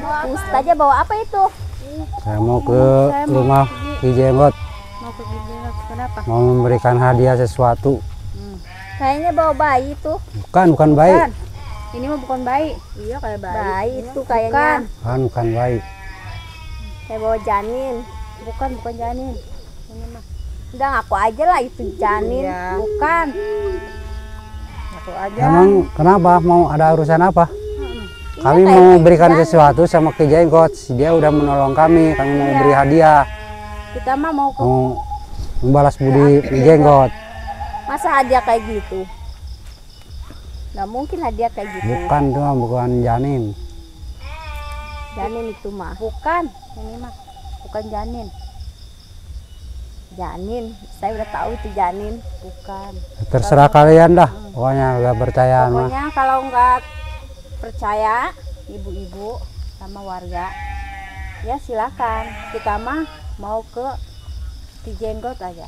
Ustaz aja bawa apa itu? Saya mau ke rumah Ki Jenggot. Mau ke Ki Jenggot, kenapa? Mau memberikan hadiah sesuatu. Kayaknya bawa bayi tuh. Bukan bayi. Bukan. Ini mah bukan bayi. Iya kayak bayi. Bayi itu kayaknya. Bukan bayi. Kayak bawa janin. Bukan janin. Ini mah. Udah ngaku aja lah itu janin. Iya. Bukan. Ngaku aja. Emang kenapa? Mau ada urusan apa? Kami kayak mau gitu berikan janin. sesuatu sama Ki Jenggot. Dia udah menolong kami. Kami mau beri hadiah. Kita mah mau ke Mau membalas budi Ki Jenggot. Masa hadiah kayak gitu? Nggak mungkin hadiah kayak gitu. Bukan janin. Janin itu mah. bukan. Ini mah bukan janin. Janin. Saya udah tahu itu janin. Bukan. Terserah kalian dah. Pokoknya nggak percaya mah. Pokoknya kalau nggak percaya ibu-ibu sama warga, ya silakan. Kita mah mau ke Ki Jenggot aja.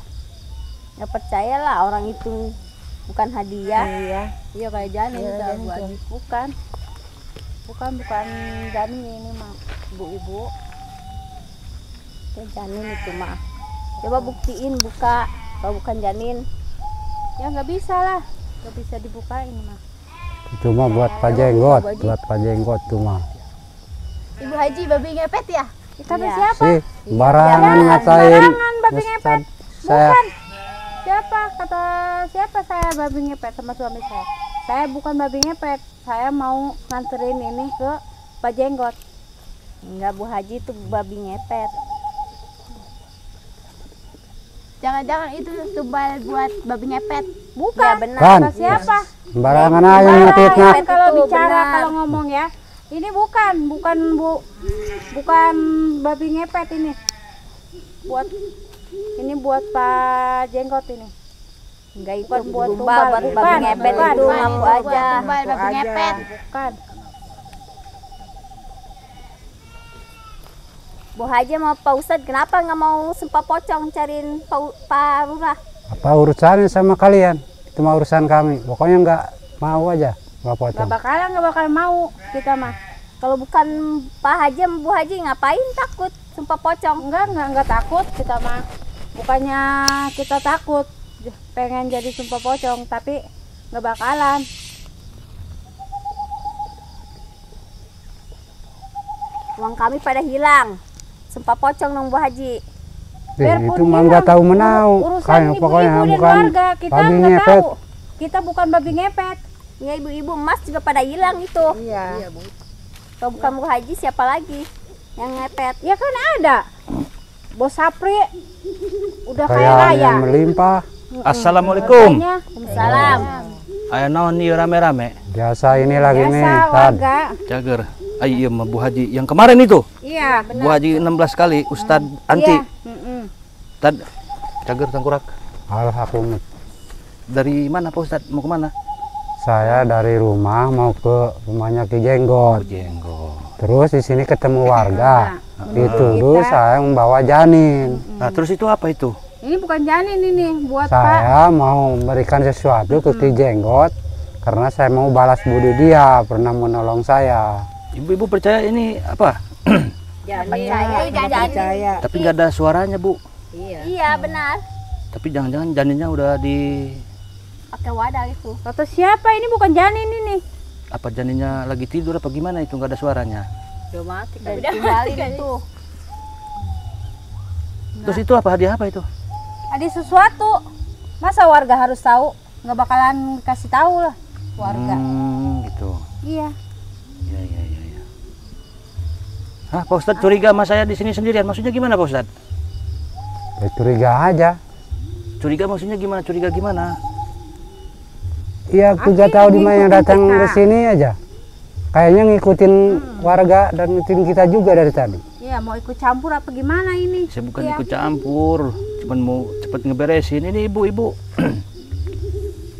Nggak percaya lah orang itu bukan hadiah. Iya kayak janin. Iya, Udah, janin Bu tuh. Haji. Bukan janin ini mah ibu-ibu. Itu janin itu mah. Coba buktiin buka kalau bukan janin. Ya nggak bisa lah, nggak bisa dibukain mah. Itu mah buat Pak Jenggot. Buat Pak Jenggot tuh mah. Ibu Haji babi ngepet ya? Kata Iya. siapa? Sih, barangan ngatain. Barangan babi ngepet. Saya Bukan. Siapa? Kata siapa saya babi ngepet sama suami saya? Saya bukan babi ngepet. Saya mau nganterin ini ke Pak Jenggot. Enggak, Bu Haji itu babi ngepet. Jangan-jangan itu tumbal buat babi ngepet. Bukan. Ya benar. Kan. Kata siapa? barangan aja Barangan ngefitnah. kalau Itu bicara, benar. kalau ngomong ya. Ini bukan babi ngepet ini. Buat Pak Jenggot ini. Enggak itu Bukan buat tumbal buat tumbal, babi bukan. ngepet Bukan. itu Bukan. ngaku Buat aja. tumbal babi ngepet. Bukan. Bu Haji sama Pak Ustadz kenapa nggak mau sumpah pocong cariin Pak Lurah? Apa urusannya sama kalian? Itu mah urusan kami. Pokoknya nggak mau aja Pak Pocong. Nggak bakal mau kita mah. Kalau bukan Pak Haji sama Bu Haji ngapain takut sumpah pocong? Enggak takut kita mah. Bukannya kita takut pengen jadi sumpah pocong, tapi nggak bakalan. Uang kami pada hilang. Sumpah pocong dong Bu Haji. Biarpun Itu mah hilang, nggak tahu menau. Urusan Kayak ibu-ibu pokoknya dan bukan warga kita babi nggak ngepet. tahu. Kita bukan babi ngepet. Ya ibu-ibu emas juga pada hilang itu. Iya. Kalau bukan Bu Haji siapa lagi yang ngepet? Ya kan ada. Bos Sapri udah kaya Kayak raya. yang melimpah. Assalamualaikum. Makanya, Salam. Ayo naon nih rame-rame. Biasa ini lagi nih. biasa Tad. warga. Cager. Ayo iya mah Bu Haji yang kemarin itu. Iya. Bu Haji 16 kali Ustadz Anti. Iya. Tad Cager Tangkurak. Alhamdulillah. Dari mana Pak Ustadz? Mau kemana? Saya dari rumah mau ke rumahnya Ki Jenggot. Jenggot. Terus di sini ketemu warga. Dituduh saya membawa janin. Nah terus itu apa itu? Ini bukan janin ini buat Pak. Saya mau memberikan sesuatu ke Ki Jenggot karena saya mau balas budi dia pernah menolong saya. Ibu-ibu percaya ini apa? Percaya itu janin. Tapi nggak ada suaranya Bu. Iya benar. Tapi jangan-jangan janinnya udah di Pakai wadah itu. Kata siapa ini bukan janin ini? apa janinnya lagi tidur apa gimana itu nggak ada suaranya? Udah ditinggalin itu. Terus itu apa hadiah apa itu? Ada sesuatu. Masa warga harus tahu? Nggak bakalan kasih tahu lah warga. Gitu. Iya. Ya. Hah, Pak Ustadz curiga sama saya di sini sendirian. Maksudnya gimana Pak Ustadz? Ya, curiga aja. Curiga maksudnya gimana? Curiga gimana? Iya, aku gak tahu di mana yang datang ke sini aja. Kayaknya ngikutin warga dan ngikutin kita juga dari tadi. Iya, mau ikut campur apa gimana ini? Saya bukan ikut campur, cuman mau cepet ngeberesin. Ini ibu-ibu.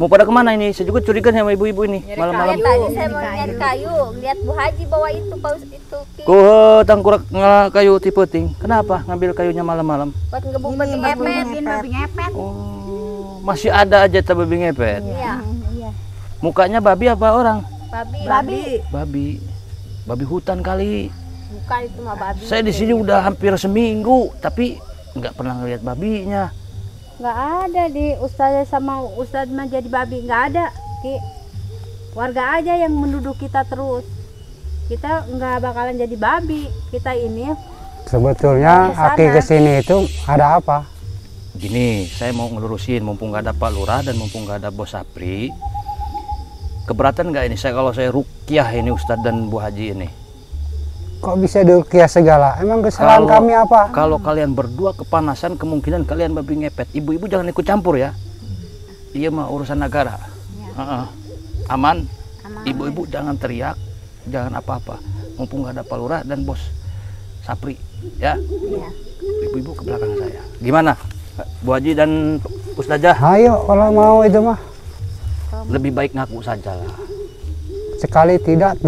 Mau pada kemana ini? Saya juga curiga sama ibu-ibu ini malam-malam. Tadi saya mau nyari kayu, lihat Bu Haji bawa itu itu Ku tangkurak kayu tipe ting. Kenapa ngambil kayunya malam-malam? buat ngebuk babi ngepet. Babi ngepet. Oh, masih ada aja babi ngepet. Iya. Mukanya babi apa orang? Babi. Babi hutan kali. Bukan itu mah babi. Saya di sini udah hampir seminggu, tapi nggak pernah ngeliat babinya. Nggak ada di ustazah sama ustaz mah jadi babi, nggak ada Ki. Warga aja yang menuduh kita terus. Kita nggak bakalan jadi babi. Kita ini Sebetulnya Kesana. Aki kesini itu ada apa? Gini, saya mau ngelurusin, mumpung nggak ada Pak Lurah dan mumpung nggak ada Bos Sapri. Keberatan nggak ini kalau saya rukyah ini Ustadz dan Bu Haji ini? Kok bisa dirukyah segala? Emang kesalahan kami apa? Kalau kalian berdua kepanasan, kemungkinan kalian babi ngepet. Ibu-ibu jangan ikut campur ya. Iya mah urusan negara. Aman. Ibu-ibu jangan teriak, jangan apa-apa. Mumpung nggak ada Pak Lurah dan Bos Sapri, ya. Ibu-ibu ke belakang saya. Gimana, Bu Haji dan Ustazah? Ayo kalau mau itu mah. Lebih baik ngaku saja lah. Sekali tidak.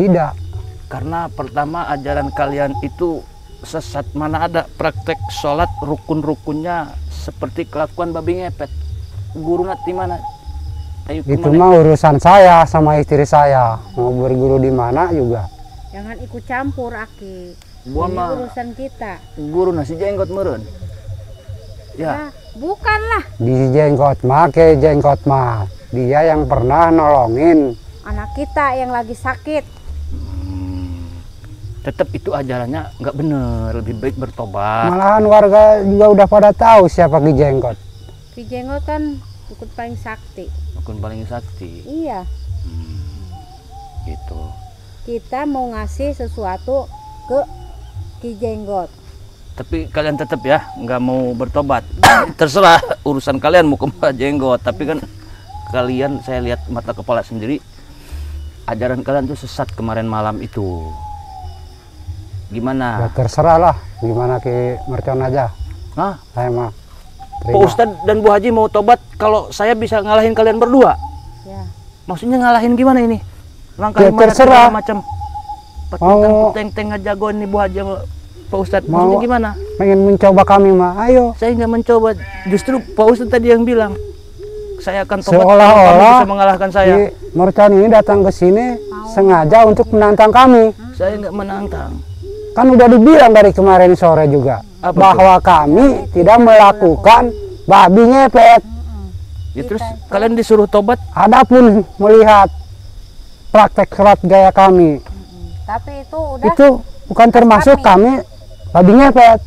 Karena pertama ajaran kalian itu sesat. Mana ada praktek sholat rukun-rukunnya seperti kelakuan babi ngepet. Guru di mana? Ayo Itu mah urusan saya sama istri saya. Mau berguru di mana juga. jangan ikut campur Aki. Gua Ini mah urusan kita. guru nasi jenggot meren. Ya, Nah, bukanlah Di jenggot make jenggot mah. Dia yang pernah nolongin. anak kita yang lagi sakit. tetap itu ajarannya nggak bener. Lebih baik bertobat. Malahan warga juga udah pada tahu siapa Ki Jenggot. Ki Jenggot kan ikut paling sakti. Rukun paling sakti. Iya, Gitu. kita mau ngasih sesuatu ke Ki Jenggot. Tapi kalian tetap ya nggak mau bertobat. Terserah urusan kalian mau ke Mbak Jenggot. Tapi kan kalian saya lihat mata kepala sendiri. Ajaran kalian tuh sesat kemarin malam itu. Ya Gimana? terserah lah. Gimana Ki Mercon aja. Hah? Saya mah Pak terima. Ustadz dan Bu Haji mau tobat kalau saya bisa ngalahin kalian berdua. Ya, Maksudnya ngalahin gimana ini? Ya, Langkah terserah. macam. Mau- Peteng-peteng ngejagoin nih Bu Haji sama Pak Ustadz. Mau- Maksudnya gimana? Pengen mencoba kami mah. Ayo. Saya nggak mencoba. Justru Pak Ustadz tadi yang bilang saya akan tobat kalau Seolah-olah kamu bisa mengalahkan saya. Ki Mercon ini datang ke sini sengaja untuk menantang kami. Saya nggak menantang. Kan udah dibilang dari kemarin sore juga Apa bahwa kami tidak melakukan babi ngepet. Ya terus kalian disuruh tobat. Adapun melihat praktek kerat gaya kami tapi itu udah itu bukan termasuk kami babi ngepet.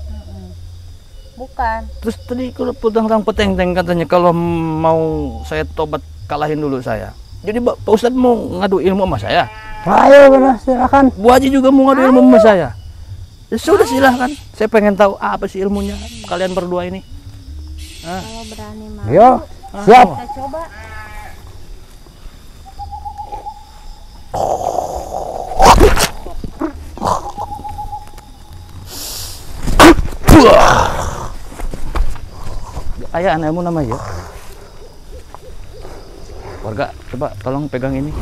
bukan. Terus tadi kalau tentang peteng-teng katanya kalau mau saya tobat kalahin dulu saya. Jadi Pak Ustadz mau ngadu ilmu sama saya. Ayo benar silakan. Bu Haji juga mau ngadu ilmu sama saya. Ya sudah silahkan. Saya pengen tahu apa sih ilmunya kalian berdua ini. Kalau berani mah Ayo siap. kita coba. Ayah anakmu nama ya. Warga, coba tolong pegang ini.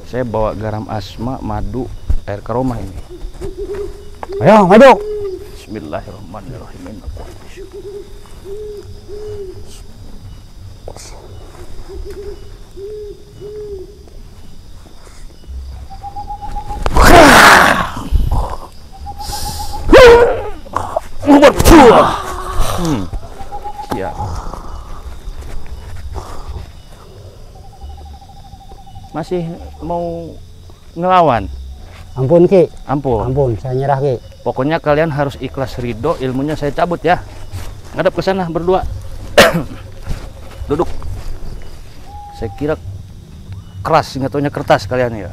Saya bawa garam asma, madu, air karomah ini. Ayo maju. Bismillahirrahmanirrahim. Ya. Masih mau ngelawan? Ampun Ki. Ampun. Ampun, saya nyerah Ki. Pokoknya kalian harus ikhlas ridho, ilmunya saya cabut ya. Ngadap ke sana berdua. Duduk. Saya kira keras, nggak taunya kertas kalian ya.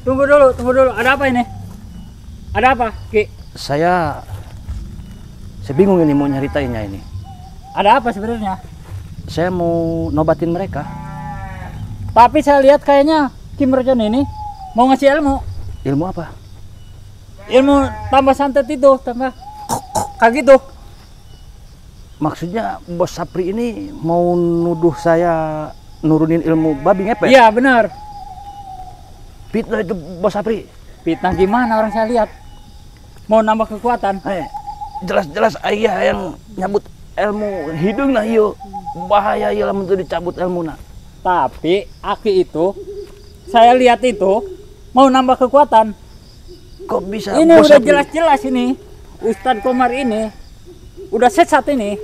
Tunggu dulu. Ada apa ini? Ada apa, Ki? Saya bingung ini mau nyeritainnya ini. Ada apa sebenarnya? Saya mau nobatin mereka. Tapi saya lihat kayaknya Ki Mercon ini mau ngasih ilmu. Ilmu apa? Ilmu tambah santet itu, tambah kayak gitu. Maksudnya Bos Sapri ini mau nuduh saya nurunin ilmu babi ngepet? Iya, benar. Fitnah itu Bos Sapri. Fitnah gimana orang saya lihat? Mau nambah kekuatan. Jelas-jelas ayah yang nyabut ilmu hidung nah iyo bahaya iya lamun teu dicabut ilmu nah. Tapi Aki itu saya lihat itu mau nambah kekuatan. Kok bisa? Ini Bos udah Sapri? jelas-jelas ini. Ustadz Komar ini udah sesat ini.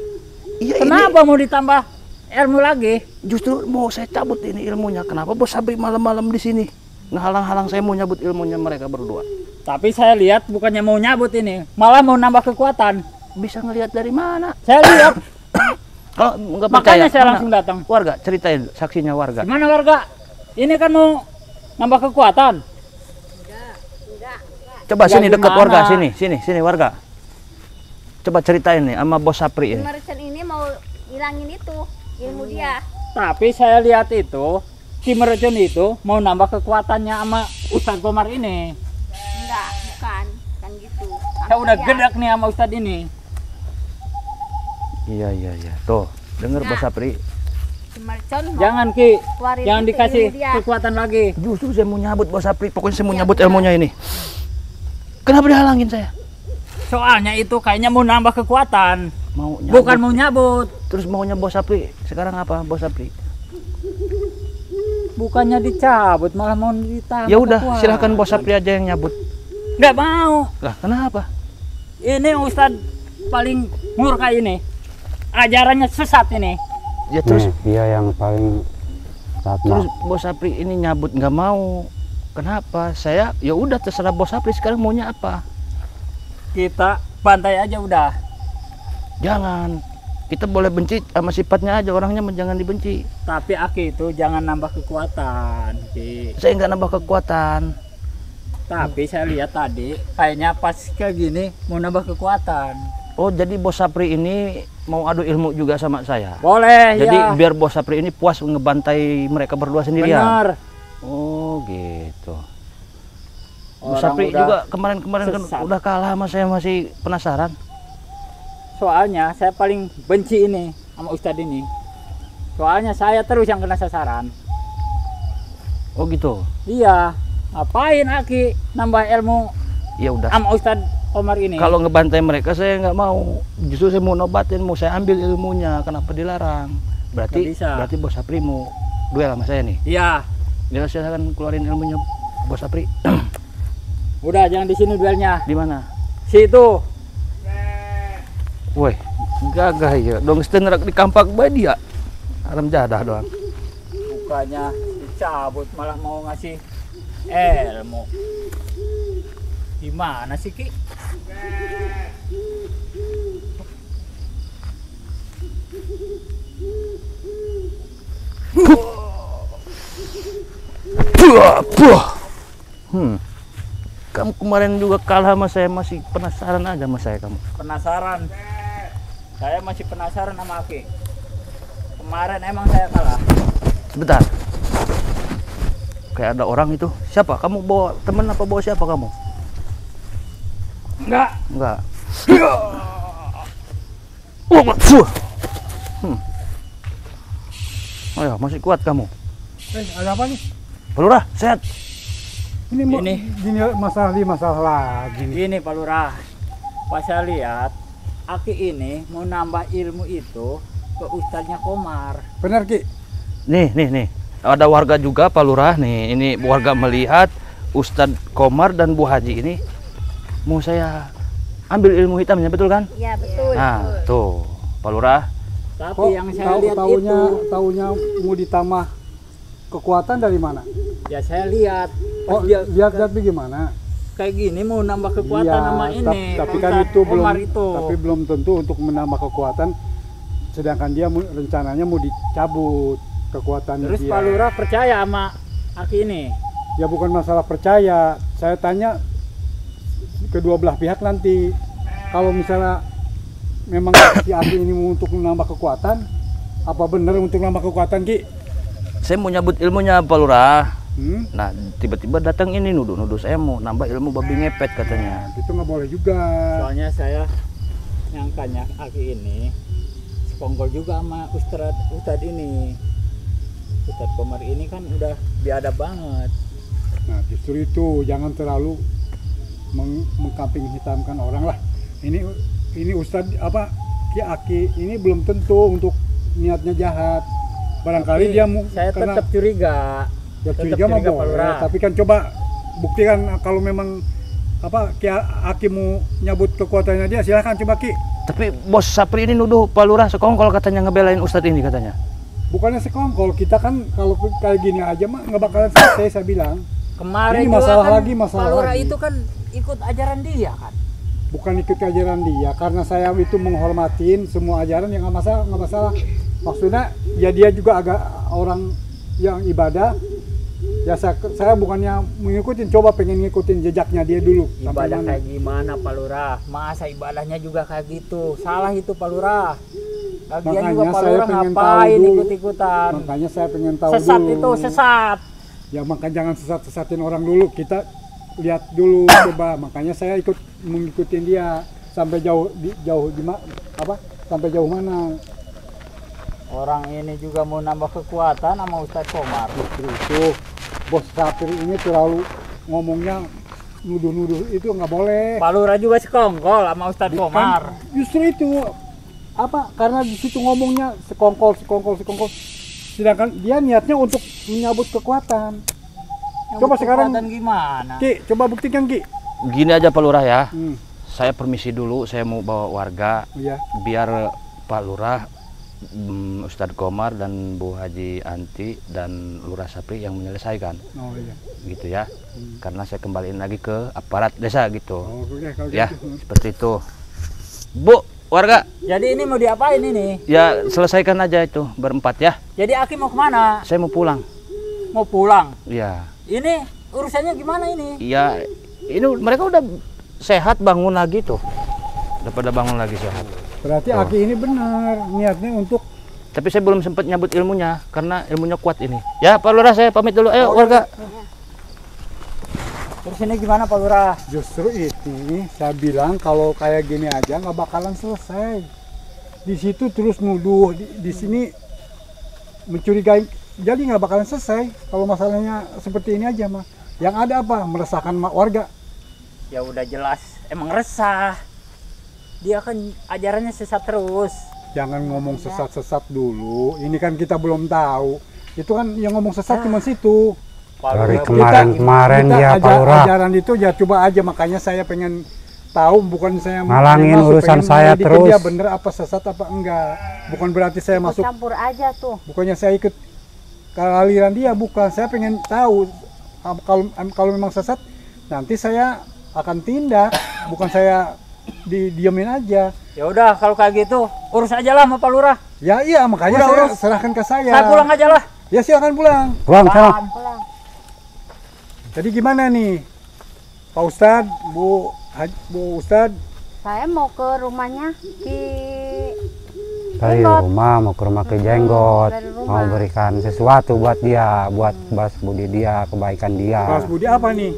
Iya, Kenapa mau ditambah ilmu lagi? Justru mau saya cabut ini ilmunya. Kenapa Bos Sapri malam-malam di sini ngehalang-halang saya mau nyabut ilmunya mereka berdua? Tapi saya lihat bukannya mau nyabut ini, malah mau nambah kekuatan. Bisa ngelihat dari mana? Saya lihat, Kalau nggak percaya, makanya saya mana? langsung datang. Warga, ceritain saksinya warga. Gimana warga? Ini kan mau nambah kekuatan. Coba sini dekat gimana? warga, sini warga. Coba ceritain nih sama Bos Sapri ini. Merchant ini mau hilangin itu ilmu dia. Tapi saya lihat itu, si mercon itu mau nambah kekuatannya sama Ustadz Komar ini. Enggak, bukan gitu. Saya udah Lihat. gedak nih sama Ustadz ini. Iya. Tuh, denger Bos Sapri. Si merchant mau Jangan Ki, keluarin jangan itu dikasih ilmu dia. kekuatan lagi. Justru saya mau nyabut Bos Sapri. Pokoknya saya mau nyabut ilmunya ini. Kenapa dihalangin saya? Soalnya itu kayaknya mau nambah kekuatan, Mau nyabut. bukan mau nyabut. Terus maunya Bos Sapri. Sekarang apa Bos Sapri? Bukannya dicabut, malah mau ditambah. Ya udah, kekuatan. silahkan Bos Sapri aja yang nyabut. Nggak mau. Lah, kenapa? Ini Ustadz paling murka ini. Ajarannya sesat ini. Ya terus Dia yang paling terus Bos Sapri ini nyabut nggak mau. Kenapa? Saya ya udah terserah Bos Sapri sekarang maunya apa? Kita bantai aja udah. Jangan. Kita boleh benci sama sifatnya aja, orangnya jangan dibenci. Tapi Aki itu jangan nambah kekuatan, Ki. Saya nggak nambah kekuatan. Tapi saya lihat tadi kayaknya pas kayak gini mau nambah kekuatan. Oh, jadi Bos Sapri ini mau adu ilmu juga sama saya. Boleh Jadi ya. biar Bos Sapri ini puas ngebantai mereka berdua sendirian. Benar. Oh, gitu. Bos Orang Sapri udah juga kemarin-kemarin kan sesat. udah kalah sama saya, masih penasaran. Soalnya saya paling benci ini sama Ustadz ini. Soalnya saya terus yang kena sasaran. Oh, gitu. Iya. Ngapain Aki nambah ilmu Ya udah. sama Ustadz Komar ini? Kalau ngebantai mereka saya nggak mau. Justru saya mau nobatin, mau saya ambil ilmunya. Kenapa dilarang? Berarti Nggak bisa. berarti Bos Sapri mau duel sama saya nih. Iya. Ya silahkan keluarin ilmunya Bos Sapri. Udah jangan di sini duelnya. Di mana? Situ. Woi, gagah ya. Dong stenerak di kampak badi ya. Aram jadah doang. Bukannya dicabut malah mau ngasih ilmu. Gimana sih Ki? Buah. Kamu kemarin juga kalah sama saya, masih penasaran aja sama saya kamu. Penasaran. Saya masih penasaran sama Aki. Kemarin emang saya kalah. Sebentar. Kayak ada orang itu. Siapa? Kamu bawa temen apa bawa siapa kamu? Enggak. Enggak. Oh, fuh. Ayo, masih kuat kamu. Ada apa nih? Pelurah, sehat. Ini masalah lagi nih. Ini Pak Lurah. Pas saya lihat Aki ini mau nambah ilmu itu ke Ustadznya Komar. Benar Ki? Nih. Ada warga juga Pak Lurah nih. Ini warga melihat Ustadz Komar dan Bu Haji ini mau saya ambil ilmu hitamnya, betul kan? Iya, betul. Nah, tuh Pak Lurah. Tapi yang saya lihat itu, taunya mau ditambah kekuatan dari mana? ya saya lihat. Pas Oh, dia lihat bagaimana? kayak gini mau nambah kekuatan Iya, sama ini. tapi kan Ustadz itu belum, Komar itu. tapi belum tentu untuk menambah kekuatan. Sedangkan dia rencananya mau dicabut kekuatan Terus dia. Pak Lurah percaya sama Aki ini. Ya bukan masalah percaya. Saya tanya kedua belah pihak nanti. Kalau misalnya memang si Aki ini mau untuk menambah kekuatan, apa benar untuk menambah kekuatan Ki? Saya mau nyabut ilmunya Pak Lurah. Hmm? Nah, tiba-tiba datang ini nuduh saya mau nambah ilmu babi ngepet katanya. Itu nggak boleh juga. Soalnya saya nyangkanya Aki ini sekongkol juga sama Ustadz ini. Ustadz Komar ini kan udah biadab banget. Nah justru itu jangan terlalu mengkambing hitamkan orang lah. Ini Ustadz apa Ki Aki ini belum tentu untuk niatnya jahat. Barangkali Tapi dia mau saya karena tetap curiga. Ya Tetap curiga mah curiga Pak boleh, Lurah. tapi kan coba buktikan kalau memang Aki mau nyabut kekuatannya dia, silahkan coba Ki. Tapi Bos Sapri ini nuduh Pak Lurah sekongkol katanya ngebelain Ustadz ini katanya. Bukannya sekongkol, kita kan kalau kayak gini aja mah nggak bakalan selesai saya bilang. Kemarin Ini juga masalah kan lagi, masalah Pak Lurah lagi. itu kan ikut ajaran dia kan. Bukan ikut ajaran dia, karena saya itu menghormatin semua ajaran yang nggak masalah, nggak masalah. Maksudnya ya dia juga agak orang yang ibadah. Ya saya bukannya mengikutin, coba pengen ngikutin jejaknya dia dulu. Sampai Ibadah mana. kayak gimana Pak Lurah? Masa ibadahnya juga kayak gitu? Salah itu Pak Lurah. Lagian juga Makanya Pak saya Lurah pengen ngapain tahu dulu. ikut-ikutan? Makanya saya pengen tahu Sesat dulu. itu sesat. Ya makanya jangan sesat-sesatin orang dulu. Kita lihat dulu coba. Makanya saya ikut mengikutin dia sampai jauh sampai jauh mana. Orang ini juga mau nambah kekuatan sama Ustadz Komar. Itu Bos Sapri ini terlalu ngomongnya nuduh-nuduh itu nggak boleh. Pak Lurah juga sekongkol sama Ustadz Komar. Justru itu karena di situ ngomongnya sekongkol. Sedangkan dia niatnya untuk menyabut kekuatan. Coba sekarang Kekuatan gimana? Ki, coba buktikan Ki. Gini aja Pak Lurah ya. Hmm, Saya permisi dulu, saya mau bawa warga iya. biar Pak Lurah, Ustadz Komar dan Bu Haji Anti dan Lurah Sapri yang menyelesaikan Oh iya. gitu ya. Karena saya kembaliin lagi ke aparat desa gitu. Oh, oke kalau Ya, gitu. seperti itu. Bu, warga, Jadi ini mau diapain ini? ya selesaikan aja itu berempat ya. Jadi Aki mau kemana? Saya mau pulang. Mau pulang. Ya, Ini urusannya gimana ini? ya ini mereka udah sehat bangun lagi tuh. Udah pada bangun lagi sehat. Berarti Aki ini benar niatnya untuk Tapi saya belum sempat nyabut ilmunya karena ilmunya kuat ini. Ya, Pak Lurah saya pamit dulu. Ayo warga. Terus ini gimana Pak Lurah? justru ini saya bilang kalau kayak gini aja nggak bakalan selesai. Di situ terus nuduh, di sini mencurigai, jadi nggak bakalan selesai kalau masalahnya seperti ini aja mah. Yang ada apa? Meresahkan warga. Ya udah jelas, emang resah. Dia kan ajarannya sesat terus. Jangan ngomong sesat-sesat dulu. Ini kan kita belum tahu. Itu kan yang ngomong sesat cuma situ. Pak Dari Lurah, kemarin dia Pak Lurah Ajaran itu ya coba aja, makanya saya pengen tahu, bukan saya ngalangin masuk, urusan pengen saya menyelidikin terus. dia bener apa sesat apa enggak. Bukan berarti saya Ikut masuk, campur aja tuh. bukannya saya ikut ke aliran dia, bukan. Saya pengen tahu kalau memang sesat, nanti saya akan tindak, bukan saya diamin aja. ya udah kalau kayak gitu urus aja lah sama Pak Lurah. Ya iya, makanya Udah, saya urus. serahkan ke saya. Saya pulang aja lah. Ya silakan pulang. pulang sana. Pulang. Jadi gimana nih, Pak Ustadz, Bu Ustadz? Saya mau ke rumahnya Ki Dari Jenggot. rumah mau ke rumah ke Jenggot, dari rumah. mau berikan sesuatu buat dia, buat balas budi dia, kebaikan dia. Mas Budi apa nih?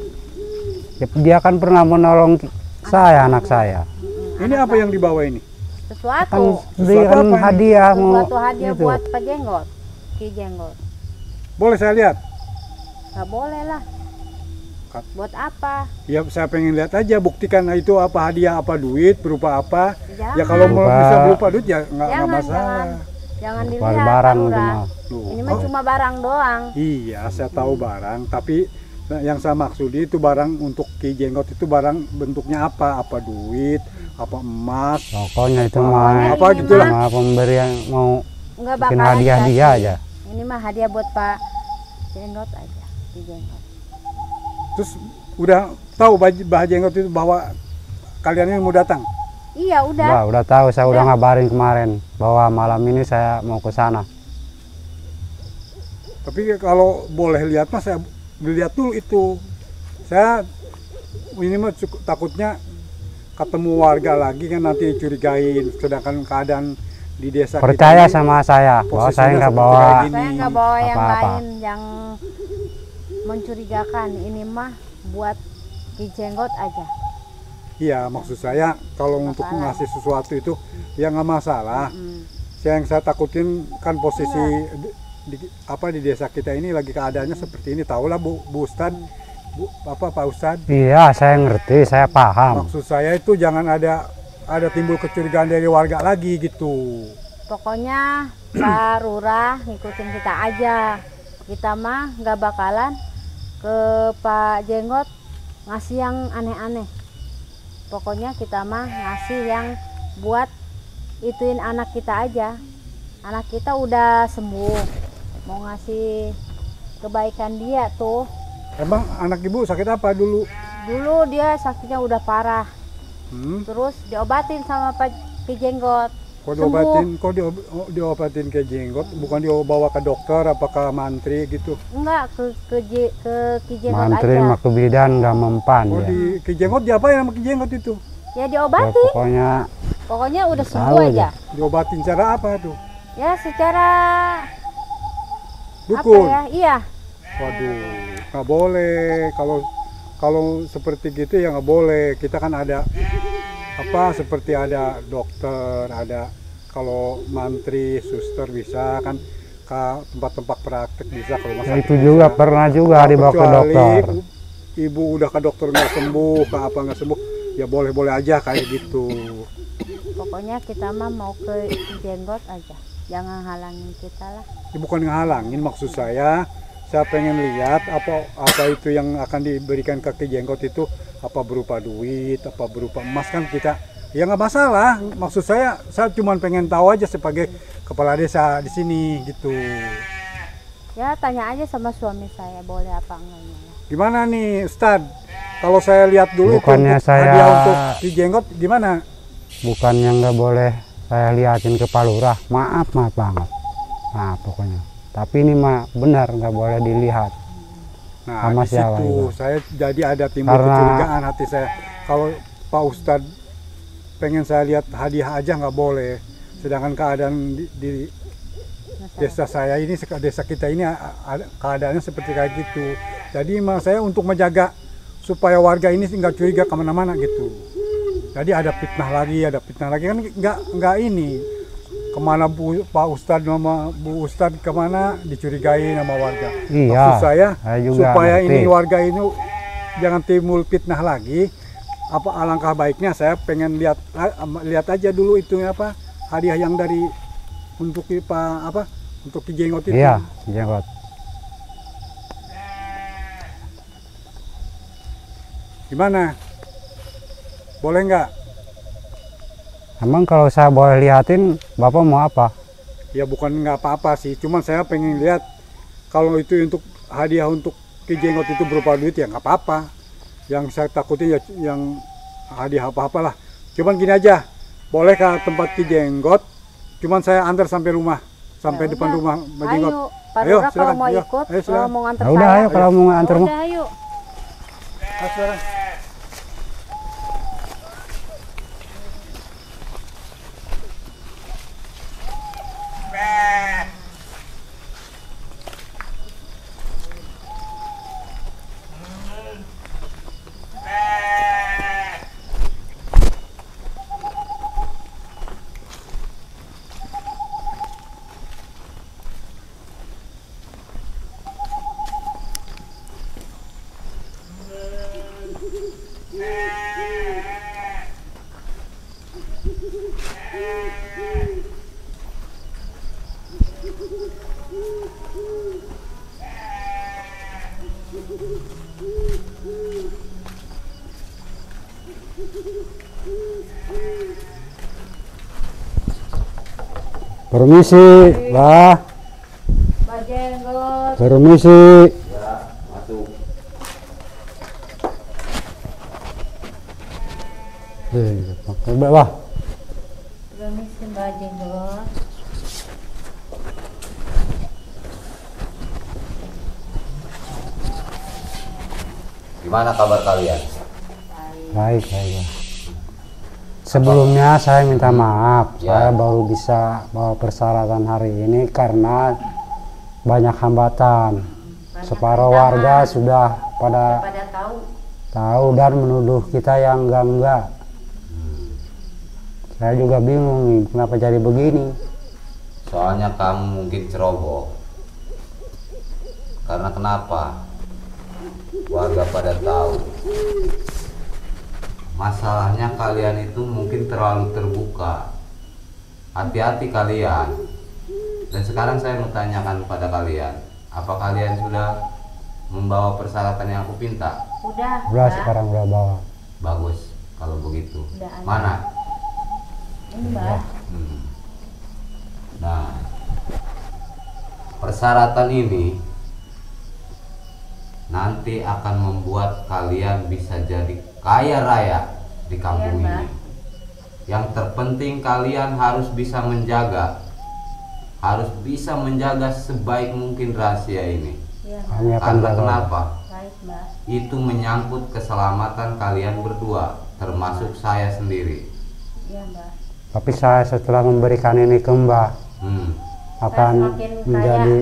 Dia kan pernah menolong saya, anak saya. Ini apa yang dibawa ini? Kan sesuatu. berikan apa ini? hadiah mau Sesuatu hadiah itu. buat Pak Jenggot. Ki Jenggot. Boleh saya lihat? Nggak boleh lah. Buat apa? Ya saya pengen lihat aja, buktikan itu apa hadiah, apa duit, berupa apa. Jangan. Ya kalau mau Berupa- bisa berupa duit ya nggak Jangan, masalah. Jangan Buat dilihat barang Pak itu Lurah. mah. Loh, Ini mah oh, cuma barang doang. iya saya tahu barang, tapi yang saya maksud itu barang untuk Ki Jenggot itu barang bentuknya apa? Apa duit, apa emas, Pokoknya itu Apa- mah apa ini gitu lah. cuma pemberian mau Nggak bikin bakalan hadiah kasih. dia aja. Ini mah hadiah buat Pak Jenggot aja. Ki Jenggot. Terus udah tahu Bah Jenggot itu bahwa kalian ini mau datang. Iya udah. Udah tahu, saya udah ngabarin kemarin bahwa malam ini saya mau ke sana. Tapi kalau boleh lihat mas, saya lihat dulu itu. Saya ini mah takutnya ketemu warga lagi kan nanti curigain. Sedangkan keadaan di desa Percaya kita ini sama saya bahwa posisinya saya nggak seperti bawa kayak gini. Saya nggak bawa yang apa-apa. lain yang mencurigakan. Ini mah buat Ki Jenggot aja. Iya, maksud saya kalau untuk Masalah. ngasih sesuatu itu ya nggak masalah. Mm. Yang saya takutin kan posisi di desa kita ini lagi keadaannya seperti ini. Tahulah Bu Ustad, Pak Ustad. Iya, saya ngerti, saya paham. Maksud saya itu jangan ada timbul kecurigaan dari warga lagi gitu. Pokoknya Pak Lurah ngikutin kita aja. kita mah nggak bakalan ke Pak Jenggot ngasih yang aneh-aneh. Pokoknya kita mah ngasih yang buat ituin anak kita aja. Anak kita udah sembuh, mau ngasih kebaikan dia tuh. Emang anak ibu sakit apa dulu? Dulu dia sakitnya udah parah, terus diobatin sama Pak Jenggot. Kok diobatin? Kok diobatin ke Jenggot? Bukan dibawa ke dokter, apa ke mantri gitu? Enggak, ke Ki Jenggot Mantri aja. mah ke bidan nggak mempan Oh ya. di Ki Jenggot diapain sama Ki Jenggot itu? Ya Ya, diobatin, pokoknya udah tahu sembuh aja. aja. Diobatin cara apa tuh? Ya secara Dukun? apa ya? Iya. Waduh, nggak boleh. Kalau seperti gitu ya nggak boleh. Kita kan ada apa seperti ada dokter, ada kalau mantri, suster bisa kan ke tempat-tempat praktek bisa kalau Ya, itu juga pernah juga dibawa ke dokter. Ibu udah ke dokter nggak sembuh, ke apa nggak sembuh, ya boleh-boleh aja kayak gitu. Pokoknya kita mah mau ke Ki Jenggot aja. Jangan halangin kita lah. Ini bukan ngehalangin, maksud saya pengen lihat apa itu yang akan diberikan ke Ki Jenggot itu, apa berupa duit, apa berupa emas kan kita ya nggak masalah. Maksud saya cuma pengen tahu aja sebagai kepala desa di sini gitu. Ya tanya aja sama suami saya boleh apa enggaknya. Gimana nih Ustad? Kalau saya lihat dulu Bukannya itu saya- hadiah untuk Ki Jenggot gimana? Bukannya nggak boleh saya liatin ke Pak Lurah, maaf banget. Nah pokoknya. Tapi ini mah benar nggak boleh dilihat. Nah Sama di siapa situ itu? saya jadi ada timbul Karena- kecurigaan hati saya. Kalau Pak Ustad pengen saya lihat hadiah aja nggak boleh. Sedangkan keadaan di desa saya ini, desa kita ini keadaannya seperti kayak gitu. Jadi emang saya untuk menjaga supaya warga ini nggak curiga kemana-mana gitu. Jadi ada fitnah lagi kan nggak ini kemana Pak Ustadz sama Bu Ustadz kemana dicurigai sama warga. Iya, Maksud saya juga supaya ngerti. ini warga ini jangan timbul fitnah lagi. Apa alangkah baiknya saya pengen lihat aja dulu itu apa hadiah yang dari untuk untuk Ki Jenggot itu. Iya, Jenggot. Gimana? Boleh nggak? Emang kalau saya boleh liatin, Bapak mau apa? Ya bukan nggak apa-apa sih, cuman saya pengen lihat kalau itu untuk hadiah untuk Ki Jenggot itu berupa duit ya nggak apa-apa. Yang saya takutin ya yang hadiah apa-apalah. Cuman gini aja, boleh ke tempat Ki Jenggot, cuman saya antar sampai rumah, sampai Ya depan udah. rumah Mbak Jenggot. Ayo, Pak Ayo, Lurah kalau silakan. mau Ayo, ikut, ayo, kalau silakan. mau nganter Ya udah, saya. ayo kalau mau nganter mah. Udah, ayo. Ayo, silakan. Permisi, lah. Pak Jenggot. Permisi. Coba, Bah. Permisi Pak Jenggot. Gimana kabar kalian? Baik, Bah. Sebelumnya saya minta maaf, Ya. saya baru bisa bawa persyaratan hari ini karena banyak hambatan. Separuh warga sudah pada Pada tahu dan menuduh kita yang enggak. Saya juga bingung nih, kenapa jadi begini. Soalnya kamu mungkin ceroboh. Karena kenapa? Warga pada tahu. Masalahnya kalian itu mungkin terlalu terbuka. Hati-hati kalian. Dan sekarang saya mau tanyakan pada kalian. Apa kalian sudah membawa persyaratan yang aku pinta? Udah, Udah Mbah. sekarang udah bawa. Bagus kalau begitu. Udah ada. Mana? Ini Mbah. Nah, persyaratan ini nanti akan membuat kalian bisa jadi kaya raya di kampung Iya, Mbak. ini. Yang terpenting kalian harus bisa menjaga, sebaik mungkin rahasia ini. Iya, Mbah. Kami akan Karena jaga. kenapa? Baik, Mbah. Itu menyangkut keselamatan kalian berdua, termasuk saya sendiri. Iya, Mbah. Tapi saya setelah memberikan ini ke Mbah akan semakin kaya. menjadi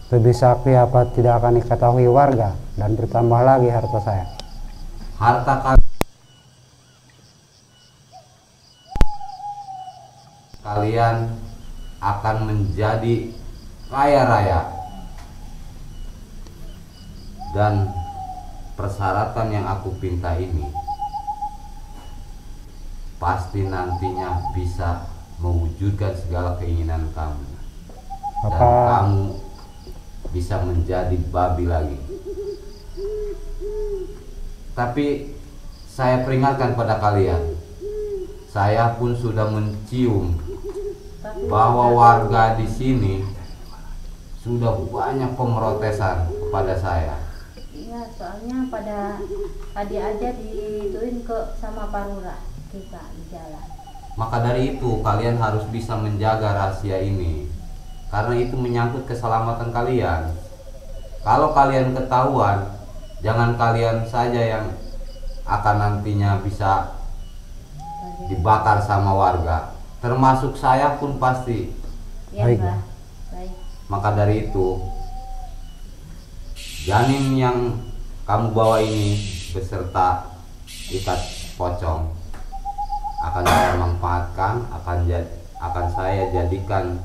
lebih sakti apa tidak akan diketahui warga dan bertambah lagi harta saya. Harta kalian akan menjadi kaya raya, dan persyaratan yang aku pinta ini pasti nantinya bisa mewujudkan segala keinginan kamu, dan kamu bisa menjadi babi lagi. Tapi saya peringatkan pada kalian, saya pun sudah mencium bahwa warga di sini sudah banyak pemrotesan kepada saya. Iya, soalnya pada tadi aja dituin ke sama Pak Lurah kita di jalan. Maka dari itu kalian harus bisa menjaga rahasia ini, karena itu menyangkut keselamatan kalian. Kalau kalian ketahuan, jangan kalian saja yang akan nantinya bisa dibakar sama warga, termasuk saya pun pasti. Iya, Baik, Mbah. Baik. Maka dari itu, janin yang kamu bawa ini beserta ikat pocong akan saya manfaatkan, akan saya jadikan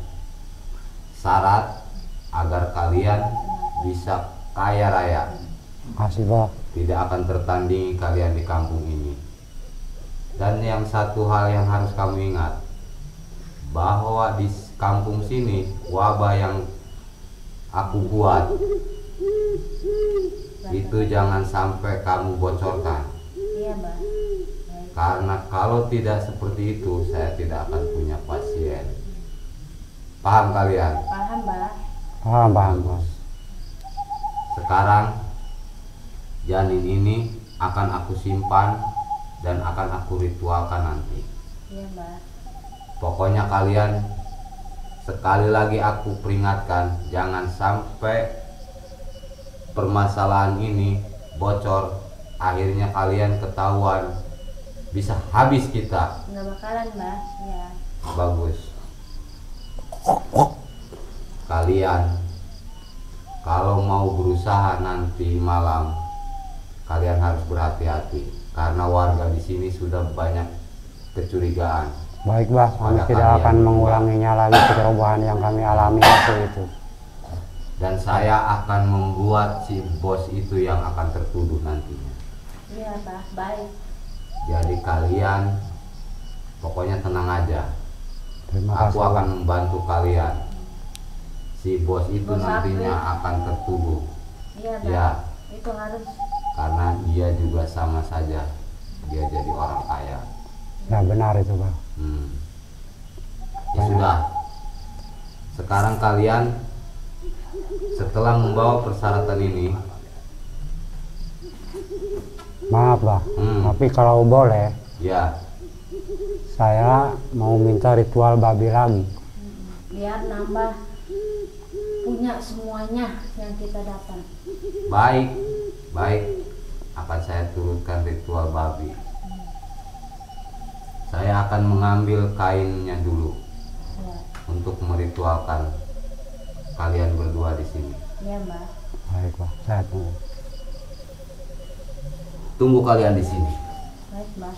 syarat agar kalian bisa kaya raya. Kasih, Pak. Tidak akan tertandingi kalian di kampung ini. Dan yang satu hal yang harus kamu ingat, bahwa di kampung sini wabah yang aku buat itu jangan sampai kamu bocorkan. Iya, Mbah. Baik. Karena kalau tidak seperti itu, saya tidak akan punya pasien. Paham kalian? Paham, Mbah. Paham, Pak. Sekarang janin ini akan aku simpan dan akan aku ritualkan nanti. Iya, Mbah. Pokoknya kalian, sekali lagi aku peringatkan, jangan sampai permasalahan ini bocor, akhirnya kalian ketahuan, bisa habis kita. Nggak bakalan, Mbah. Iya. Bagus. Kalian kalau mau berusaha nanti malam, kalian harus berhati-hati karena warga di sini sudah banyak kecurigaan. Baik, Bah, kami Pada tidak kalian akan berdua. mengulanginya lagi kecerobohan yang kami alami waktu itu. Dan saya akan membuat si bos itu yang akan tertuduh nantinya. Iya, Mbah. Baik. Jadi kalian pokoknya tenang aja. Terima Aku kasih. akan membantu kalian. Si bos itu Bos nantinya Apri. akan tertuduh. Iya, Mbah. Ya, Itu harus. karena dia juga sama saja. Dia jadi orang kaya. Ya benar itu, Bah. Ya sudah. Sekarang kalian setelah membawa persyaratan ini, Maaf, Bah. Hmm. Tapi kalau boleh, ya saya mau minta ritual babi lagi. Biar nambah punya semuanya yang kita dapat. baik, baik, akan saya turunkan ritual babi. Saya akan mengambil kainnya dulu Ya. untuk meritualkan kalian berdua di sini. Iya, Mbah. Baik, Bah. Saya tunggu. Tunggu kalian di sini. Baik, Mbah.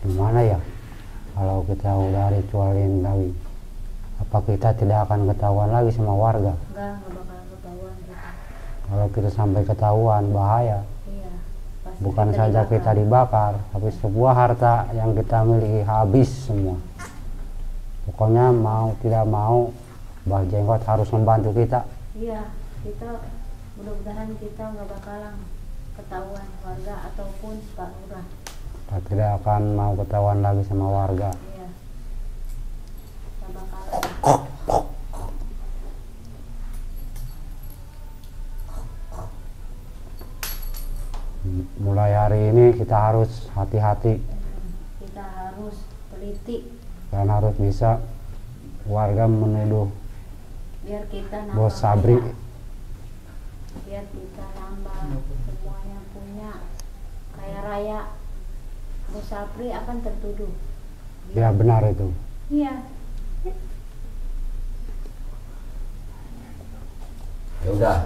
Gimana ya kalau kita udah ritualin lagi? apa kita tidak akan ketahuan lagi sama warga? Enggak bakalan ketahuan kita. Kalau kita sampai ketahuan bahaya. Iya. Pasti Bukan saja kita dibakar, tapi sebuah harta yang kita miliki habis semua. Pokoknya mau tidak mau, Mbah Jenggot harus membantu kita. Iya, kita mudah-mudahan kita nggak bakalan ketahuan warga ataupun Pak Lurah. Kita tidak akan mau ketahuan lagi sama warga. Iya. Nggak bakalan. Mulai hari ini kita harus hati-hati Kita harus teliti dan harus bisa warga menuduh biar kita nambah Bos Sabri. kaya. Biar kita nambah semuanya punya kaya raya. Bos Sabri akan tertuduh. Ya benar itu. Iya. Ya udah.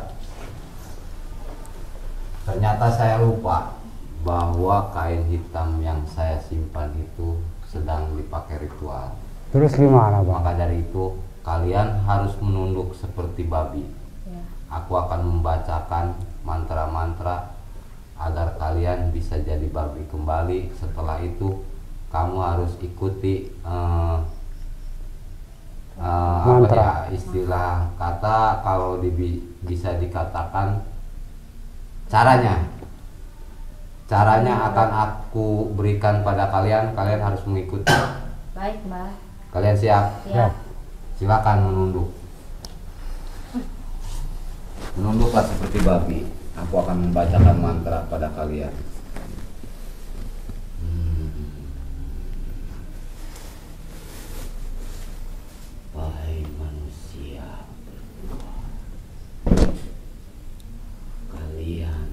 Ternyata saya lupa bahwa kain hitam yang saya simpan itu sedang dipakai ritual. Terus gimana, Bang? Maka dari itu kalian harus menunduk seperti babi. Ya. Aku akan membacakan mantra-mantra agar kalian bisa jadi babi kembali. Setelah itu kamu harus ikuti Mantra. istilah kata kalau bisa dikatakan caranya akan aku berikan pada kalian. Kalian harus mengikuti. Baik, Mbak. Kalian siap? Ya. Silakan menunduk. Menunduklah seperti babi. Aku akan membacakan mantra pada kalian. Wahai manusia, kalian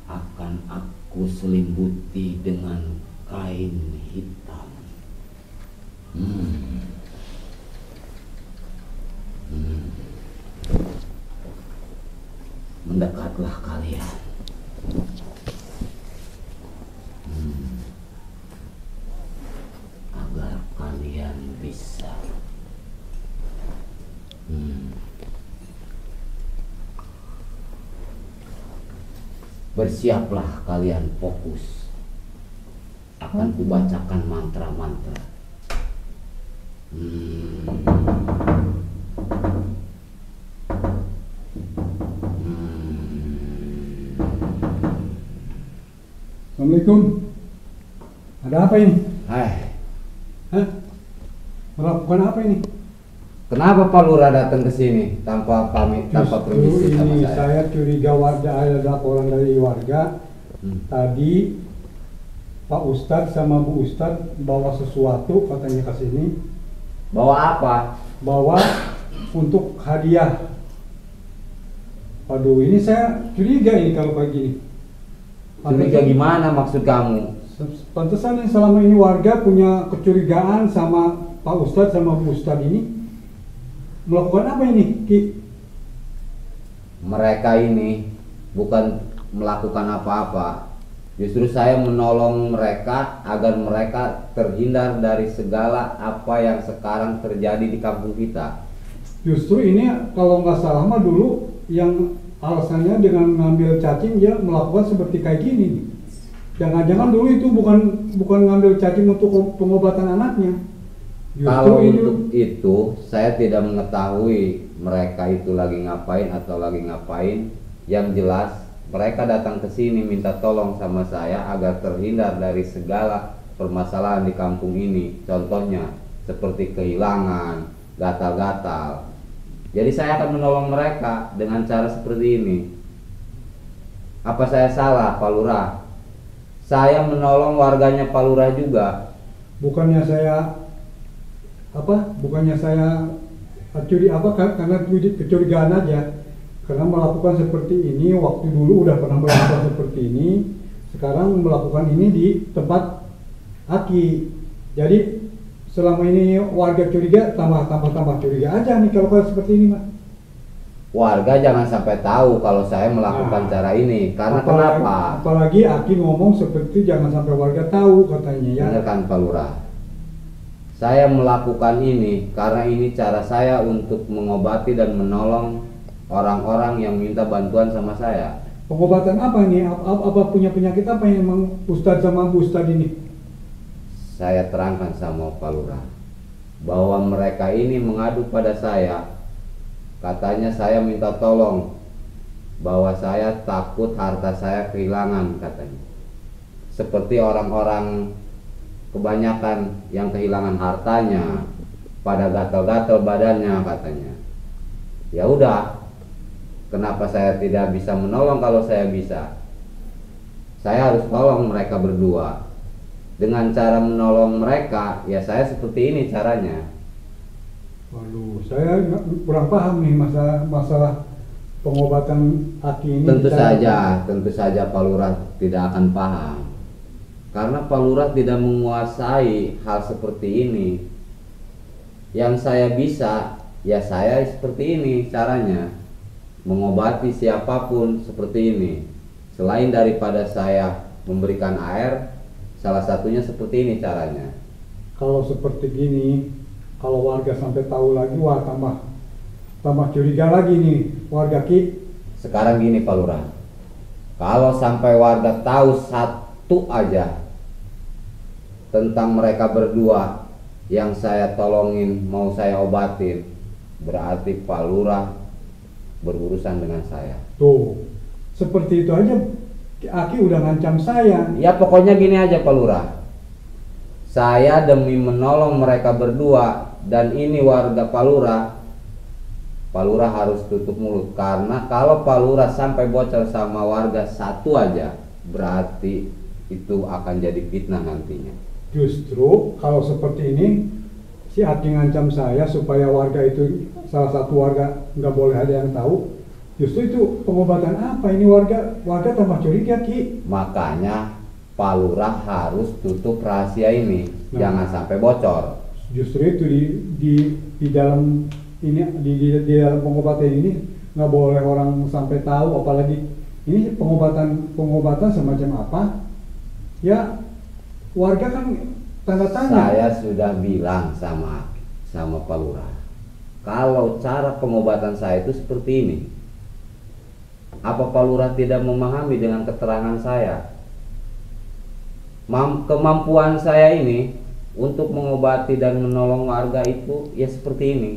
akan aku selimbuti dengan kain hitam. Mendekatlah kalian. Agar kalian bisa bersiaplah kalian, fokus. Akan kubacakan mantra-mantra. Assalamualaikum. Ada apa ini? Hai, Hah? Melakukan apa ini? kenapa Pak Lurah datang ke sini tanpa pamit, tanpa permisi sama ini saya? saya curiga warga, ada laporan dari warga. Tadi Pak Ustadz sama Bu Ustadz bawa sesuatu katanya ke sini. Bawa apa? Bawa untuk hadiah. Waduh, ini saya curiga ini kalau kayak gini. Curiga gimana maksud kamu? Pantesan yang selama ini warga punya kecurigaan sama Pak Ustadz sama Bu Ustadz ini. Melakukan apa ini, Ki? Mereka ini bukan melakukan apa-apa. Justru saya menolong mereka agar mereka terhindar dari segala apa yang sekarang terjadi di kampung kita. Justru ini kalau nggak salah mah dulu yang alasannya dengan ngambil cacing dia melakukan seperti kayak gini nih. Jangan-jangan dulu itu bukan ngambil cacing untuk pengobatan anaknya. Kalau untuk itu saya tidak mengetahui mereka itu lagi ngapain atau lagi ngapain. Yang jelas mereka datang ke sini minta tolong sama saya agar terhindar dari segala permasalahan di kampung ini. Contohnya seperti kehilangan, gatal-gatal. Jadi saya akan menolong mereka dengan cara seperti ini. Apa saya salah, Pak Lurah? Saya menolong warganya Pak Lurah juga. Bukannya saya karena kecurigaan aja. Karena melakukan seperti ini waktu dulu udah pernah melakukan seperti ini. Sekarang melakukan ini di tempat Aki. Jadi selama ini warga curiga, tambah curiga aja nih kalau seperti ini, Mas. Warga jangan sampai tahu kalau saya melakukan cara ini. Karena kenapa? Apalagi Aki ngomong seperti jangan sampai warga tahu katanya ya. Benar kan Pak Lurah? Saya melakukan ini karena ini cara saya untuk mengobati dan menolong orang-orang yang minta bantuan sama saya. Pengobatan apa ini? Apa punya penyakit apa yang emang Ustadz sama Bu Ustadz ini? Saya terangkan sama Pak Lurah bahwa mereka ini mengadu pada saya. Katanya saya minta tolong, bahwa saya takut harta saya kehilangan katanya. Seperti orang-orang kebanyakan yang kehilangan hartanya pada gatal-gatal badannya katanya. Ya udah, kenapa saya tidak bisa menolong kalau saya bisa? Saya harus tolong mereka berdua. Dengan cara menolong mereka, ya saya seperti ini caranya. Waduh, saya kurang paham nih masalah pengobatan Aki ini. Tentu saja Pak Lurah tidak akan paham. Karena Pak Lurah tidak menguasai hal seperti ini. Yang saya bisa, ya saya seperti ini caranya. Mengobati siapapun seperti ini. Selain daripada saya memberikan air, salah satunya seperti ini caranya. Kalau seperti gini, kalau warga sampai tahu lagi, wah tambah curiga lagi nih warga Ki. Sekarang gini Pak Lurah, kalau sampai warga tahu satu aja tentang mereka berdua yang saya tolongin, mau saya obatin, berarti Pak Lurah berurusan dengan saya. Tuh, seperti itu aja Aki udah ngancam saya. Ya pokoknya gini aja Pak Lurah, saya demi menolong mereka berdua dan ini warga Pak Lurah harus tutup mulut. Karena kalau Pak Lurah sampai bocor sama warga satu aja, berarti itu akan jadi fitnah nantinya. Justru kalau seperti ini, si Aki ngancam saya supaya warga itu, salah satu warga nggak boleh ada yang tahu. Justru itu pengobatan apa? Ini warga tambah curiga Ki. Makanya Pak Lurah harus tutup rahasia ini, jangan sampai bocor. Justru itu di dalam ini di dalam pengobatan ini nggak boleh orang sampai tahu, apalagi ini pengobatan semacam apa? Ya warga kan tanda tanya. Saya sudah bilang sama Pak Lurah, kalau cara pengobatan saya itu seperti ini. Apa Pak Lurah tidak memahami dengan keterangan saya? Kemampuan saya ini untuk mengobati dan menolong warga itu ya seperti ini.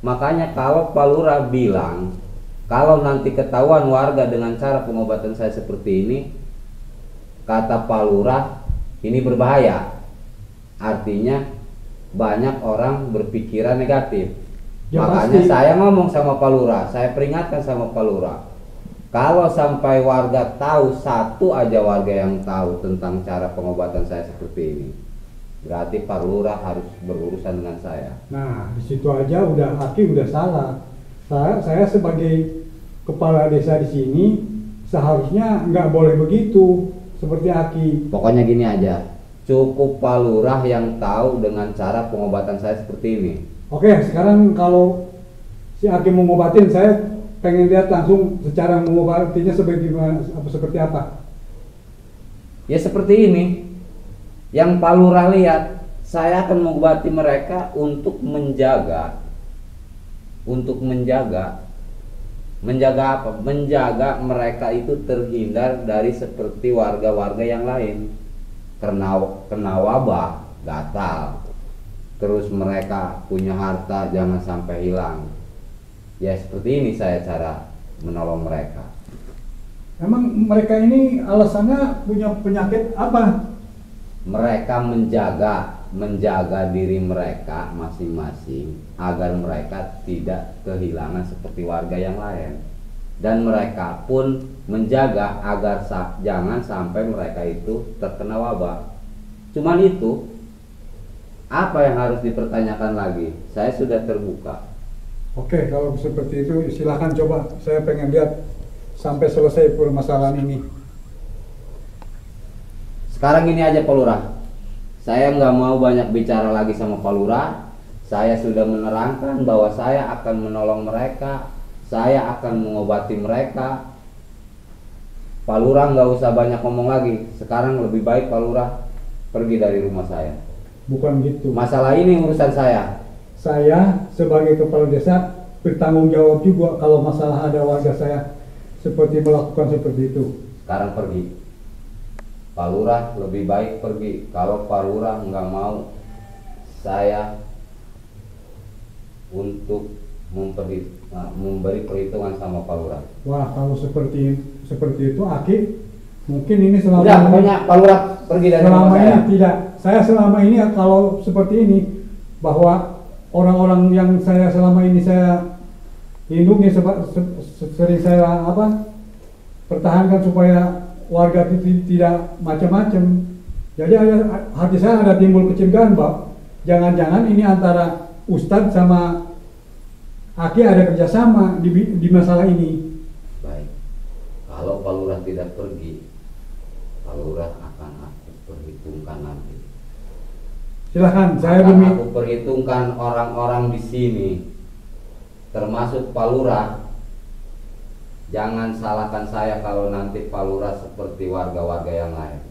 Makanya kalau Pak Lurah bilang kalau nanti ketahuan warga dengan cara pengobatan saya seperti ini, kata Pak Lurah ini berbahaya. Artinya banyak orang berpikiran negatif. Ya, makanya pasti. saya ngomong sama Pak Lurah, saya peringatkan sama Pak Lurah, kalau sampai warga tahu, satu aja warga yang tahu tentang cara pengobatan saya seperti ini, berarti Pak Lurah harus berurusan dengan saya. Nah, di situ aja Aki udah salah. Saya sebagai kepala desa di sini seharusnya nggak boleh begitu seperti Aki. Pokoknya gini aja, cukup Pak Lurah yang tahu dengan cara pengobatan saya seperti ini. Oke, sekarang kalau si Aki mau ngobatin, saya pengen lihat langsung secara mengobatinya seperti apa. Ya seperti ini. Yang Pak Lurah lihat, saya akan mengobati mereka untuk menjaga apa? Menjaga mereka itu terhindar dari seperti warga-warga yang lain. Kena wabah, gatal. Terus mereka punya harta jangan sampai hilang. Ya seperti ini saya cara menolong mereka. Emang mereka ini alasannya punya penyakit apa? Mereka menjaga diri mereka masing-masing agar mereka tidak kehilangan seperti warga yang lain. Dan mereka pun menjaga agar jangan sampai mereka itu terkena wabah. Cuman itu, apa yang harus dipertanyakan lagi? Saya sudah terbuka. Oke, kalau seperti itu silahkan coba. Saya pengen lihat sampai selesai permasalahan ini. Sekarang ini aja Pak Lurah, saya nggak mau banyak bicara lagi sama Pak Lurah. Saya sudah menerangkan bahwa saya akan menolong mereka, saya akan mengobati mereka. Pak Lurah nggak usah banyak ngomong lagi. Sekarang lebih baik Pak Lurah pergi dari rumah saya. Bukan gitu. Masalah ini urusan saya. Saya sebagai kepala desa bertanggung jawab juga kalau masalah ada warga saya seperti melakukan seperti itu. Sekarang pergi. Pak Lurah lebih baik pergi. Kalau Pak Lurah nggak mau, saya untuk memberi perhitungan sama Pak Lurah. Wah, kalau seperti itu, Aki, mungkin ini selama Udah, ini, pokoknya Pak Lurah pergi dari selama rumah ini saya. tidak. Saya selama ini kalau seperti ini, bahwa orang-orang yang saya selama ini saya lindungi, sering saya pertahankan supaya warga tidak macam-macam. Jadi hati saya ada timbul kecurigaan, Pak. Jangan-jangan ini antara Ustadz sama Aki ada kerjasama di masalah ini. Baik. Kalau Pak Lurah tidak pergi, Pak Lurah akan aku perhitungkan nanti. Silahkan, saya Akan demi aku perhitungkan orang-orang di sini, termasuk Pak Lurah. Jangan salahkan saya kalau nanti Pak Lurah seperti warga-warga yang lain.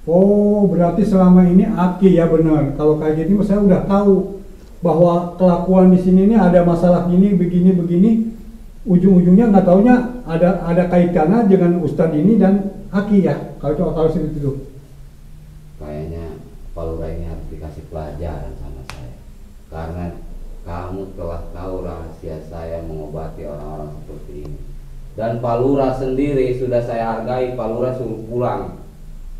Oh, berarti selama ini Aki ya benar. Kalau kayak gini saya udah tahu bahwa kelakuan di sini ini ada masalah ini begini. Ujung-ujungnya nggak taunya ada kaitannya dengan Ustadz ini dan Aki ya. Kalau seperti itu. Kayaknya Pak Lurah ini harus dikasih pelajaran sama saya. Karena kamu telah tahu rahasia saya mengobati orang-orang seperti ini. Dan Pak Lurah sendiri sudah saya hargai, Pak Lurah suruh pulang.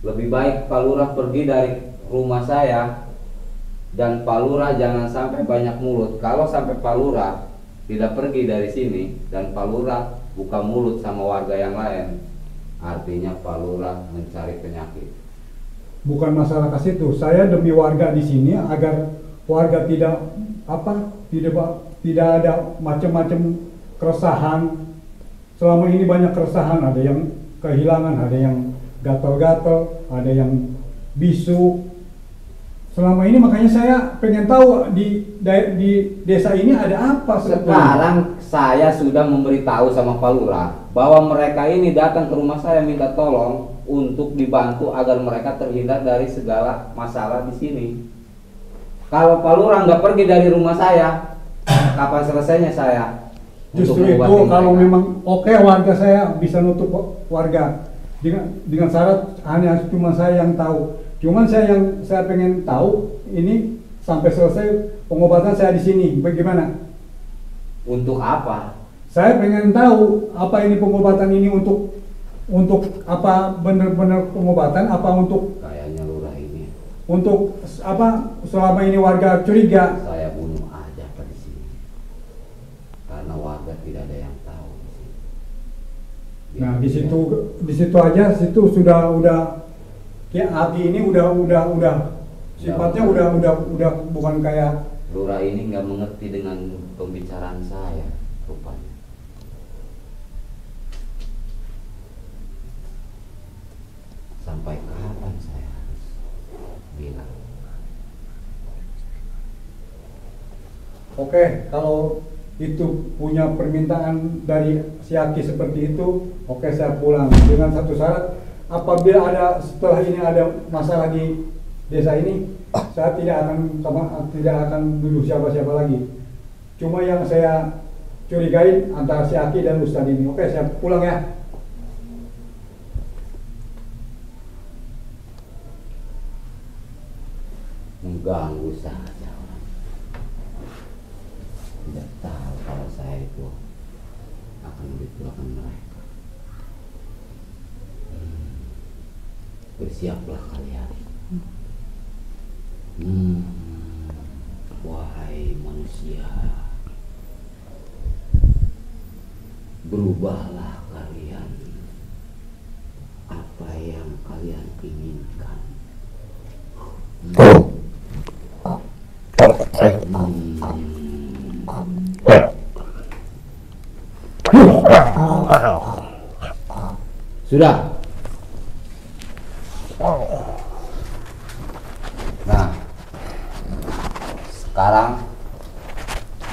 Lebih baik Pak Lurah pergi dari rumah saya. Dan Pak Lurah jangan sampai banyak mulut. Kalau sampai Pak Lurah tidak pergi dari sini dan Pak Lurah buka mulut sama warga yang lain, artinya Pak Lurah mencari penyakit. Bukan masalah ke situ. Saya demi warga di sini agar warga tidak ada macam-macam keresahan. Selama ini banyak keresahan, ada yang kehilangan, ada yang gatal-gatal, ada yang bisu. Selama ini makanya saya pengen tahu di desa ini ada apa sebetulnya. Sekarang saya sudah memberitahu sama Pak Lurah bahwa mereka ini datang ke rumah saya minta tolong untuk dibantu agar mereka terhindar dari segala masalah di sini. Kalau Pak Lurah nggak pergi dari rumah saya, kapan selesainya saya? Justru untuk itu mengobati kalau mereka? memang oke, warga saya bisa nutup warga dengan syarat hanya cuma saya yang tahu. Cuman saya pengen tahu ini sampai selesai pengobatan saya di sini bagaimana? Untuk apa? Saya pengen tahu apa ini pengobatan ini untuk apa, benar-benar pengobatan apa untuk Kayaknya Lurah ini untuk apa selama ini warga curiga. saya bunuh aja di sini. Karena warga tidak ada yang tahu. Nah, di situ aja sudah ya hati ini udah sifatnya udah bukan kayak Lurah ini nggak mengerti dengan pembicaraan saya rupanya. Sampai kapan saya harus bilang? oke, kalau itu punya permintaan dari si Aki seperti itu, oke saya pulang dengan satu syarat, apabila setelah ini ada masalah di desa ini, saya tidak akan duduk siapa-siapa lagi. Cuma yang saya curigai antara si Aki dan Ustadz ini. Oke, saya pulang ya. Mengganggu saja orang. Tidak tahu kalau saya itu akan dipulangkan mereka. Bersiaplah kalian. Wahai manusia, berubahlah kalian. Apa yang kalian inginkan. Sudah. Nah, sekarang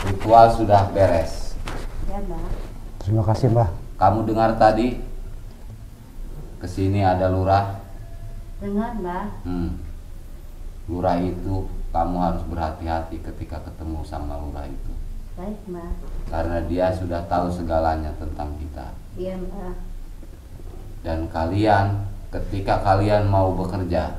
ritual sudah beres. Ya, Mbak. Terima kasih, Mbah. Kamu dengar tadi? Kesini ada lurah. Dengar, Mbak. lurah itu kamu harus berhati-hati ketika ketemu sama lurah itu. Baik, Mbak. Karena dia sudah tahu segalanya tentang kita. Iya, Mbak. Dan kalian, ketika kalian mau bekerja,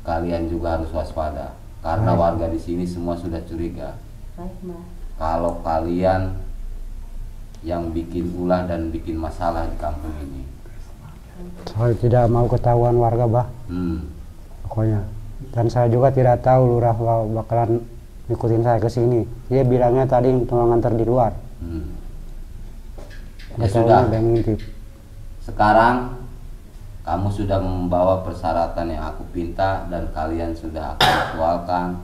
kalian juga harus waspada. Karena warga di sini semua sudah curiga. Baik, Mbak. Kalau kalian yang bikin ulah dan bikin masalah di kampung ini. Saya tidak mau ketahuan warga, Bah. Pokoknya. Dan saya juga tidak tahu lurah bakalan ngikutin saya ke sini. Dia bilangnya tadi cuma nganter di luar. Ya sudah. Ada yang ngintip. Sekarang kamu sudah membawa persyaratan yang aku pinta dan kalian sudah aku aktualkan.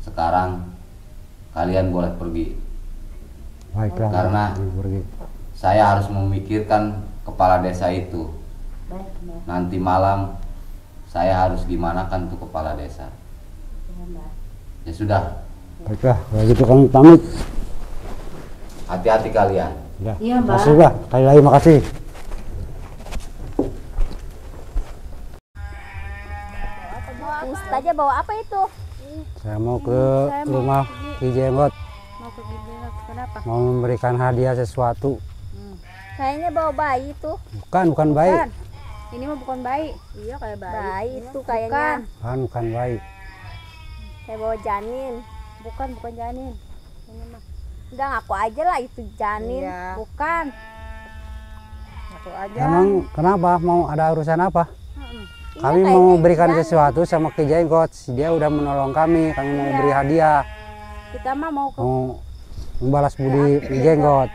Sekarang kalian boleh pergi. Baiklah. Karena pergi. saya harus memikirkan kepala desa itu. Baik, Mbak. Nanti malam saya harus gimanakan tuh kepala desa. Iya, Mbak. Ya sudah, Baiklah, kalau gitu kami pamit. hati-hati kalian. Ya. Iya, Mbak. Makasih, Bah. Sekali lagi makasih. Ustazah bawa apa itu? Saya mau ke rumah Ki Jenggot, Mau ke Jenggot, kenapa? mau memberikan hadiah sesuatu. Kayaknya bawa bayi tuh. Bukan bayi. Bukan. Ini mah bukan bayi. Iya kayak bayi. Bayi itu kayaknya. Bukan bayi. Saya bawa janin. Bukan janin. Ini mah. Udah ngaku aja lah itu janin. Iya. Bukan. Satu aja. Emang kenapa? Mau ada urusan apa? Iya, Kami kayaknya mau itu memberikan janin. sesuatu sama Ki Jenggot. Dia udah menolong kami. Kami mau beri hadiah. Kita mah mau ke Mau membalas budi Ki Jenggot.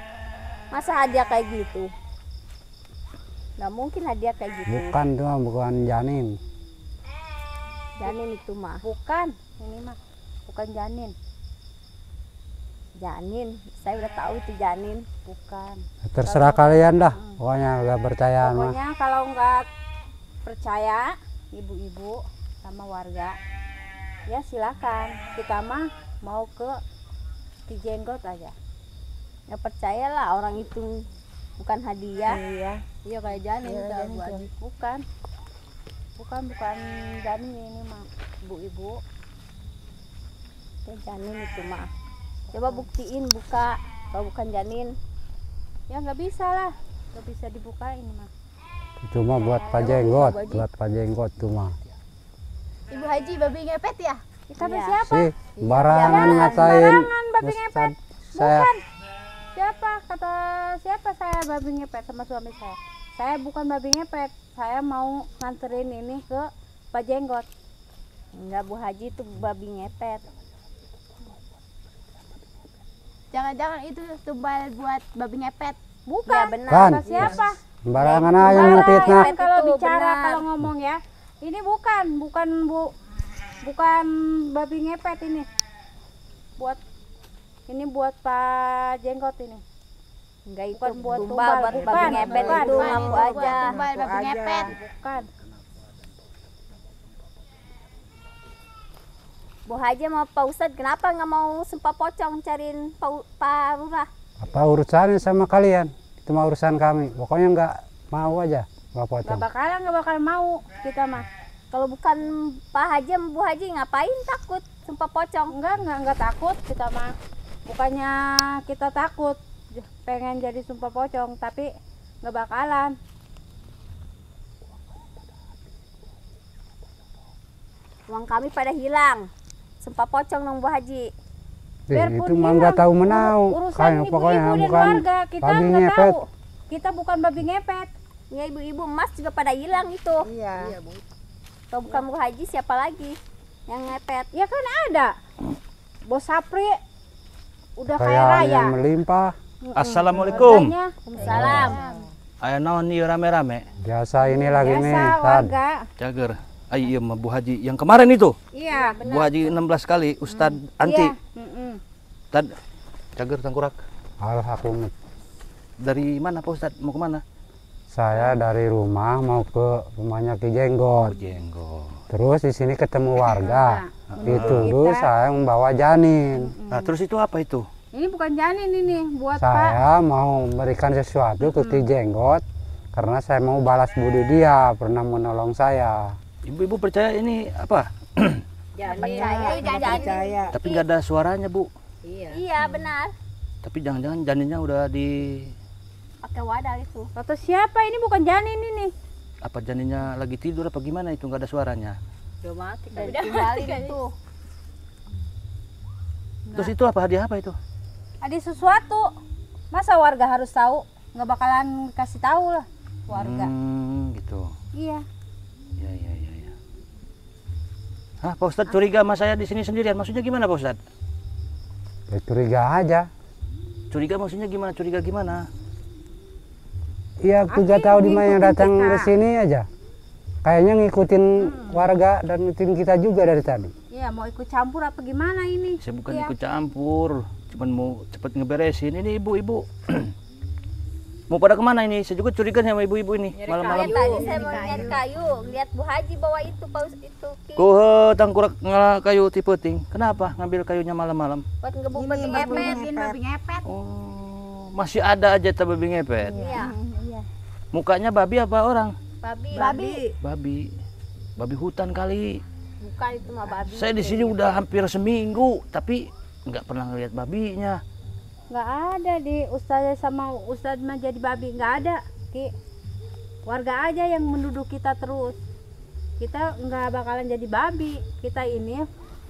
Masa hadiah kayak gitu? Nggak mungkin hadiah kayak gitu. Bukan janin. Janin itu mah. bukan. Ini mah bukan janin. Janin. Saya udah tahu itu janin. Bukan. Terserah kalian dah. Pokoknya nggak percaya mah. Pokoknya kalau nggak percaya ibu-ibu sama warga, ya silakan. Kita mah mau ke Ki Jenggot aja. Nggak percaya lah orang itu bukan hadiah. Iya kayak janin. Iya, udah, janin Bu tuh. Haji. Bukan janin ini mah ibu-ibu. Itu janin itu mah. Coba buktiin buka. Kalau bukan janin. Ya nggak bisa lah, nggak bisa dibuka ini mah. Cuma buat Pak Jenggot. Buat Pak Jenggot tuh mah. Ibu Haji babi ngepet ya? Kita Iya. siapa? Sih, barangan ngatain. Barangan babi Ustad ngepet. saya. Bukan. Siapa kata siapa saya babi ngepet sama suami saya? Saya bukan babi ngepet. Saya mau nganterin ini ke Pak Jenggot. Enggak, Bu Haji itu babi ngepet. Jangan-jangan itu tumbal buat babi ngepet. Bukan. Ya benar. Kan? Kata siapa? Barangan aja Barangan ngefitnah. kalau Itu bicara benar. kalau ngomong ya. Ini bukan babi ngepet ini. Buat Pak Jenggot ini. Enggak itu Bukan buat tumbal buat bukan, babi ngepet bukan. itu Bukan, ngaku itu aja. buat tumbal babi ngepet. Bukan. Bu Haji sama Pak Ustadz kenapa nggak mau sumpah pocong cariin Pak Lurah? Apa urusannya sama kalian? Itu mah urusan kami. Pokoknya nggak mau aja Pak Pocong. Nggak bakal mau kita mah. Kalau bukan Pak Haji sama Bu Haji ngapain takut sumpah pocong? Enggak takut kita mah. Bukannya kita takut pengen jadi sumpah pocong, tapi nggak bakalan. Uang kami pada hilang. Sumpah pocong dong Bu Haji. Biarpun Itu mah hilang, nggak tahu menau. Urusan Kayak ibu-ibu pokoknya dan bukan warga kita babi nggak ngepet. tahu. Kita bukan babi ngepet. Ya ibu-ibu emas juga pada hilang itu. Iya. Kalau bukan Bu Haji siapa lagi yang ngepet? Ya kan ada. Bos Sapri udah kaya Kayak raya. yang melimpah. Assalamualaikum. Warganya Salam. Aya naon ieu rame-rame? Biasa ini lagi biasa nih. Tad. warga. Cager. Iya mah Bu Haji yang kemarin itu. Iya. Bu Haji 16 kali Ustadz Anti. Iya. Tad Cager Tangkurak. Aku Dari mana Pak Ustadz? Mau kemana? saya dari rumah mau ke rumahnya Ki Jenggot. Jenggot. Terus di sini ketemu warga. Nah, Dituduh saya membawa janin. Nah, terus itu apa itu? Ini bukan janin ini buat Pak. Saya mau memberikan sesuatu ke Ki Jenggot karena saya mau balas budi dia pernah menolong saya. Ibu-ibu percaya ini apa? Percaya. Tapi nggak ada suaranya, Bu. Iya benar. Tapi jangan-jangan janinnya udah di Pakai wadah itu. Atau siapa ini? Bukan janin ini. apa janinnya lagi tidur apa gimana itu nggak ada suaranya. Udah mati kan ditinggalin itu. Terus itu apa hadiah apa itu? Ada sesuatu. Masa warga harus tahu? Nggak bakalan kasih tahu lah warga. Gitu. Iya. Ya. Hah, Pak Ustadz curiga sama saya di sini sendirian. Maksudnya gimana, Pak Ustadz? Ya, curiga aja. Curiga maksudnya gimana? Curiga gimana? Iya, aku juga tahu di mana yang datang ke sini aja. Kayaknya ngikutin warga dan ngikutin kita juga dari tadi. Iya, mau ikut campur apa gimana ini? Saya bukan Iya. ikut campur, cuman mau cepet ngeberesin. Ini ibu-ibu. Mau pada kemana ini? Saya juga curiga sama ibu-ibu ini malam-malam. Tadi saya mau nyari kayu, lihat Bu Haji bawa itu paus itu. Tangkurak ngalah kayu tipe ting. Kenapa ngambil kayunya malam-malam? Buat ngebuk babi ngepet. Oh, masih ada aja babi ngepet. Iya. Mukanya babi apa orang? Babi. Babi hutan kali. Bukan itu mah babi. Saya di sini udah hampir seminggu, tapi nggak pernah ngeliat babinya. Nggak ada di ustazah sama ustadz mah jadi babi, nggak ada Ki. Warga aja yang menuduh kita terus. Kita nggak bakalan jadi babi. Kita ini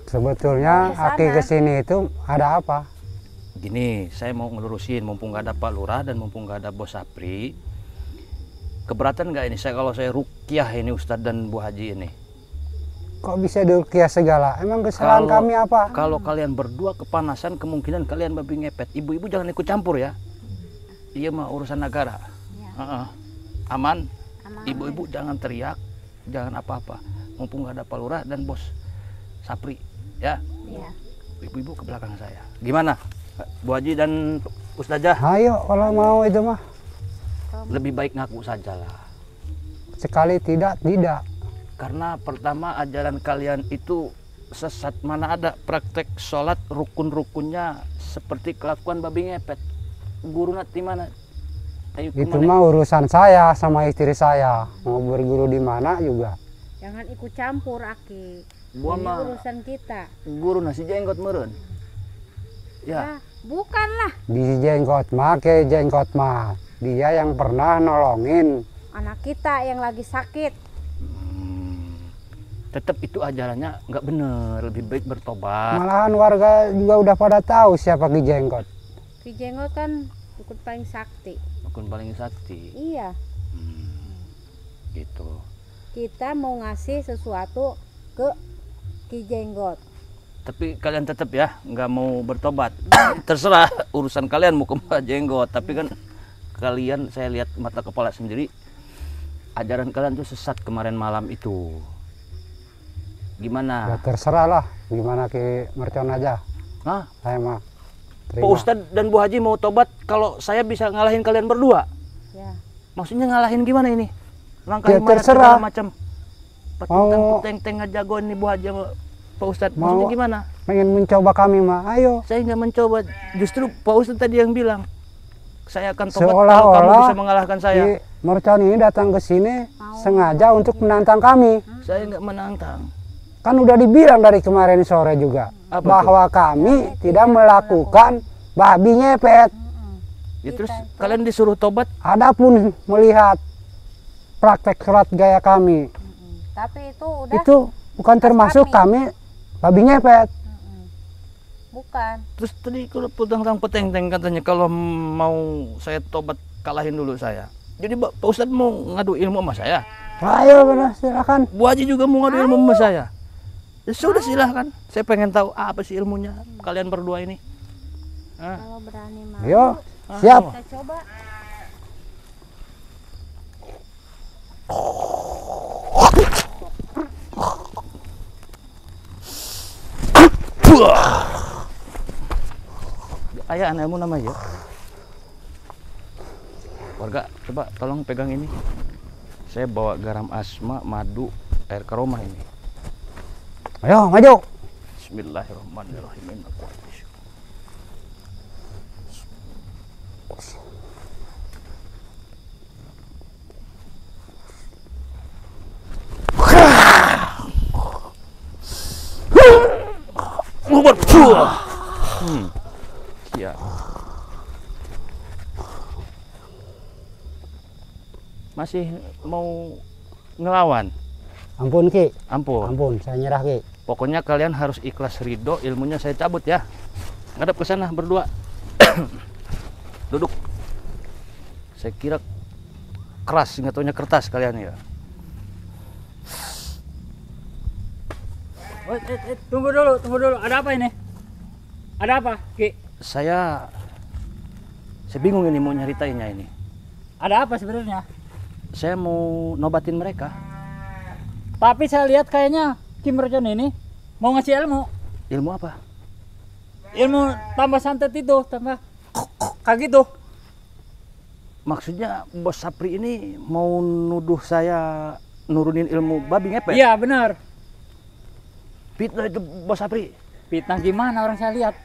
Sebetulnya Aki kesini itu ada apa? Gini, saya mau ngelurusin, mumpung nggak ada Pak Lurah dan mumpung nggak ada Bos Sapri. Keberatan nggak ini saya kalau saya rukyah ini Ustadz dan Bu Haji ini? Kok bisa dirukyah segala? Emang kesalahan kami apa? Kalau kalian berdua kepanasan, kemungkinan kalian babi ngepet. Ibu-ibu jangan ikut campur ya. Iya mah urusan negara. Aman. Ibu-ibu jangan teriak, jangan apa-apa. Mumpung nggak ada Pak Lurah dan Bos Sapri, ya. Ibu-ibu ke belakang saya. Gimana, Bu Haji dan Ustazah? Ayo kalau mau itu mah. Lebih baik ngaku saja lah. Sekali tidak. Karena pertama ajaran kalian itu sesat. Mana ada praktek sholat rukun-rukunnya seperti kelakuan babi ngepet. Guru di mana? Ayo Itu mah urusan saya sama istri saya. Mau berguru di mana juga. jangan ikut campur Aki. Gua Ini mah urusan kita. guru nasi jenggot meren. Ya, Bukan lah. Di jenggot mah ke jenggot mah. Dia yang pernah nolongin. Anak kita yang lagi sakit. tetap itu ajarannya nggak bener. Lebih baik bertobat. Malahan warga juga udah pada tahu siapa Ki Jenggot. Ki Jenggot kan ikut paling sakti. Rukun paling sakti. Iya. Gitu. Kita mau ngasih sesuatu ke Ki Jenggot. Tapi kalian tetap ya nggak mau bertobat. Terserah urusan kalian mau ke Mbak Jenggot. Tapi kan kalian saya lihat mata kepala sendiri. Ajaran kalian tuh sesat kemarin malam itu. Ya Gimana? terserah lah. Gimana Ki Mercon aja. Hah? Saya mah Pak terima. Ustadz dan Bu Haji mau tobat kalau saya bisa ngalahin kalian berdua. Ya. Maksudnya ngalahin gimana ini? Ya, Langkahin mana terserah. segala macam. Mau- Peteng-peteng ngejagoin nih Bu Haji sama Pak Ustadz. Mau- Maksudnya gimana? Pengen mencoba kami mah. Ayo. Saya nggak mencoba. Justru Pak Ustadz tadi yang bilang saya akan tobat kalau Seolah-olah kamu bisa mengalahkan saya. Ki Mercon ini datang ke sini sengaja untuk menantang kami. Saya nggak menantang. Kan udah dibilang dari kemarin sore juga Apa bahwa kami tidak melakukan babi ngepet. Ya terus kalian disuruh tobat. Adapun melihat praktek sholat gaya kami Tapi itu udah itu bukan termasuk kami babi ngepet. bukan. Terus tadi kalau petang peteng katanya kalau mau saya tobat kalahin dulu saya. Jadi Pak Ustadz mau ngadu ilmu sama saya. Ayo benar silakan. Bu Haji juga mau ngadu ilmu sama saya. Ya sudah silahkan. Saya pengen tahu apa sih ilmunya kalian berdua ini. Hah? Kalau berani mah. Ayo siap. Kita coba. Ayah anakmu namanya. Warga, coba tolong pegang ini. Saya bawa garam asma, madu, air karomah ini. Ayo maju. Bismillahirrahmanirrahim. Ya. Masih mau ngelawan? Ampun Ki, Ampun. ampun, saya nyerah Ki. Pokoknya kalian harus ikhlas ridho, ilmunya saya cabut ya. Ngadep ke sana berdua. Duduk. Saya kira keras, nggak taunya kertas kalian ya. Tunggu dulu. Ada apa ini? Ada apa, Ki? Saya bingung ini mau nyeritainnya ini. Ada apa sebenarnya? Saya mau nobatin mereka. Tapi saya lihat kayaknya Kim Mercon ini mau ngasih ilmu. Ilmu apa? Ilmu tambah santet itu, tambah kayak gitu. Maksudnya Bos Sapri ini mau nuduh saya nurunin ilmu babi ngepet? Iya, benar. Fitnah itu Bos Sapri. Fitnah gimana orang saya lihat?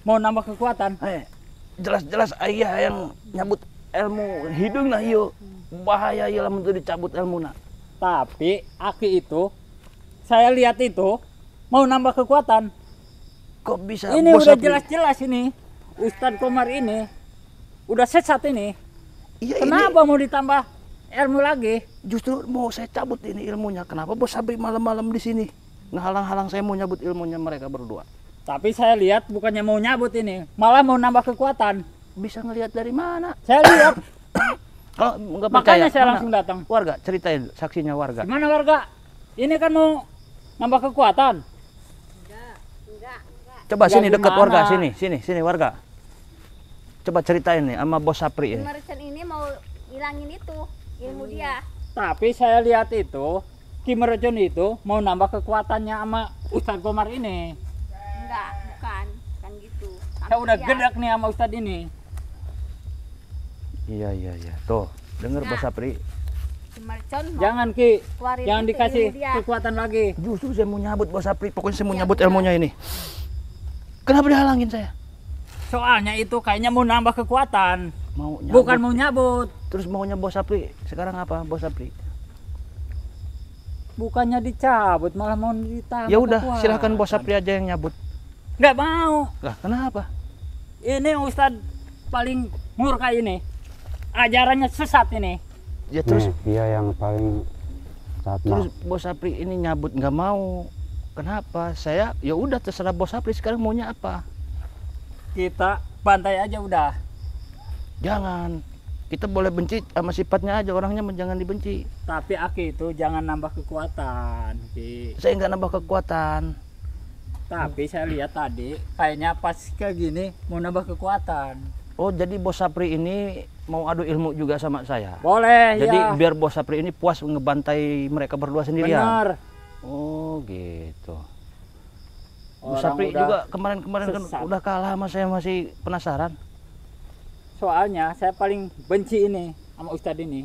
Mau nambah kekuatan. Jelas-jelas ayah yang nyabut ilmu hidung nah iyo. Bahaya iya lamun teu dicabut ilmu nah. Tapi Aki itu, saya lihat itu mau nambah kekuatan. Kok bisa Ini Bos udah Sapri? jelas-jelas ini. Ustadz Komar ini udah sesat ini. Iya, Kenapa mau ditambah ilmu lagi? Justru mau saya cabut ini ilmunya. Kenapa Bos Sapri malam-malam di sini ngehalang-halang saya mau nyabut ilmunya mereka berdua? Tapi saya lihat bukannya mau nyabut ini, malah mau nambah kekuatan. Bisa ngelihat dari mana? Saya lihat. Kalau nggak percaya, Makanya saya mana? langsung datang. Warga, ceritain saksinya warga. Gimana warga? Ini kan mau nambah kekuatan. Coba Ya, sini dekat gimana? warga, sini warga. Coba ceritain nih sama Bos Sapri ini. Mercon ini mau hilangin itu ilmu dia. Tapi saya lihat itu, Kim Mercon itu mau nambah kekuatannya sama Ustadz Komar ini. Enggak, bukan gitu. Saya udah Dia- gedak nih sama Ustadz ini. Iya. Tuh, denger Bos Sapri. Si Mercon mau Jangan Ki, keluarin jangan itu dikasih ilmu dia. kekuatan lagi. Justru saya mau nyabut Bos Sapri. Pokoknya saya mau nyabut ilmunya ini. Kenapa dihalangin saya? Soalnya itu kayaknya mau nambah kekuatan, Mau nyabut. bukan mau nyabut. Terus maunya Bos Sapri. Sekarang apa Bos Sapri? Bukannya dicabut, malah mau ditambah. Ya udah, kekuatan. silahkan Bos Sapri aja yang nyabut. Nggak mau. Lah, kenapa? Ini Ustadz paling murka ini. Ajarannya sesat ini. Ya terus Nih, dia yang paling saat terus Bos Sapri ini nyabut nggak mau. Kenapa? Saya ya udah terserah Bos Sapri sekarang maunya apa? Kita bantai aja udah. Jangan. Kita boleh benci sama sifatnya aja, orangnya jangan dibenci. Tapi Aki itu jangan nambah kekuatan, Ki. Saya nggak nambah kekuatan. Tapi saya lihat tadi kayaknya pas kayak gini mau nambah kekuatan. Oh, jadi Bos Sapri ini mau adu ilmu juga sama saya. Boleh Jadi ya. biar Bos Sapri ini puas ngebantai mereka berdua sendirian. Benar. Oh, gitu. Bos Orang Sapri udah juga kemarin-kemarin kan sesat. udah kalah sama saya, masih penasaran. Soalnya saya paling benci ini sama Ustadz ini.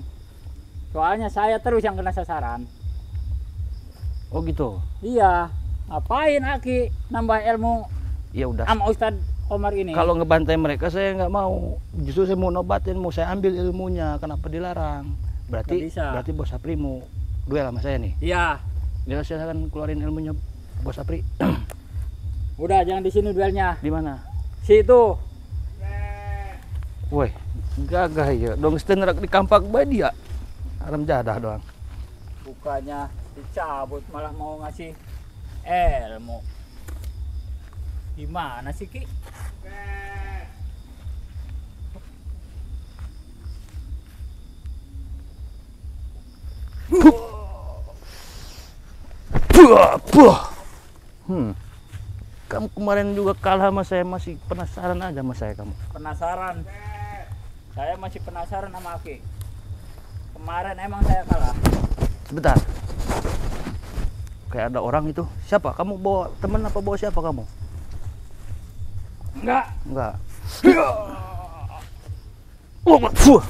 Soalnya saya terus yang kena sasaran. Oh, gitu. Iya. Ngapain Aki nambah ilmu Ya udah. sama Ustadz Komar ini? Kalau ngebantai mereka saya nggak mau. Justru saya mau nobatin, mau saya ambil ilmunya. Kenapa dilarang? Berarti Nggak bisa. berarti Bos Sapri mau duel sama saya nih. Iya. Ya silakan keluarin ilmunya Bos Sapri. Udah jangan di sini duelnya. Di mana? Situ. Woi, gagah ya. Dong stenerak di kampak bae dia. Aram jadah doang. Bukannya dicabut malah mau ngasih ilmu. Gimana sih Ki? Puh. Kamu kemarin juga kalah sama saya, masih penasaran aja sama saya kamu. Penasaran. Saya masih penasaran sama Aki. Kemarin emang saya kalah. Sebentar. Kayak ada orang itu. Siapa? Kamu bawa teman apa bawa siapa kamu? Enggak. Enggak. Oh, fuh.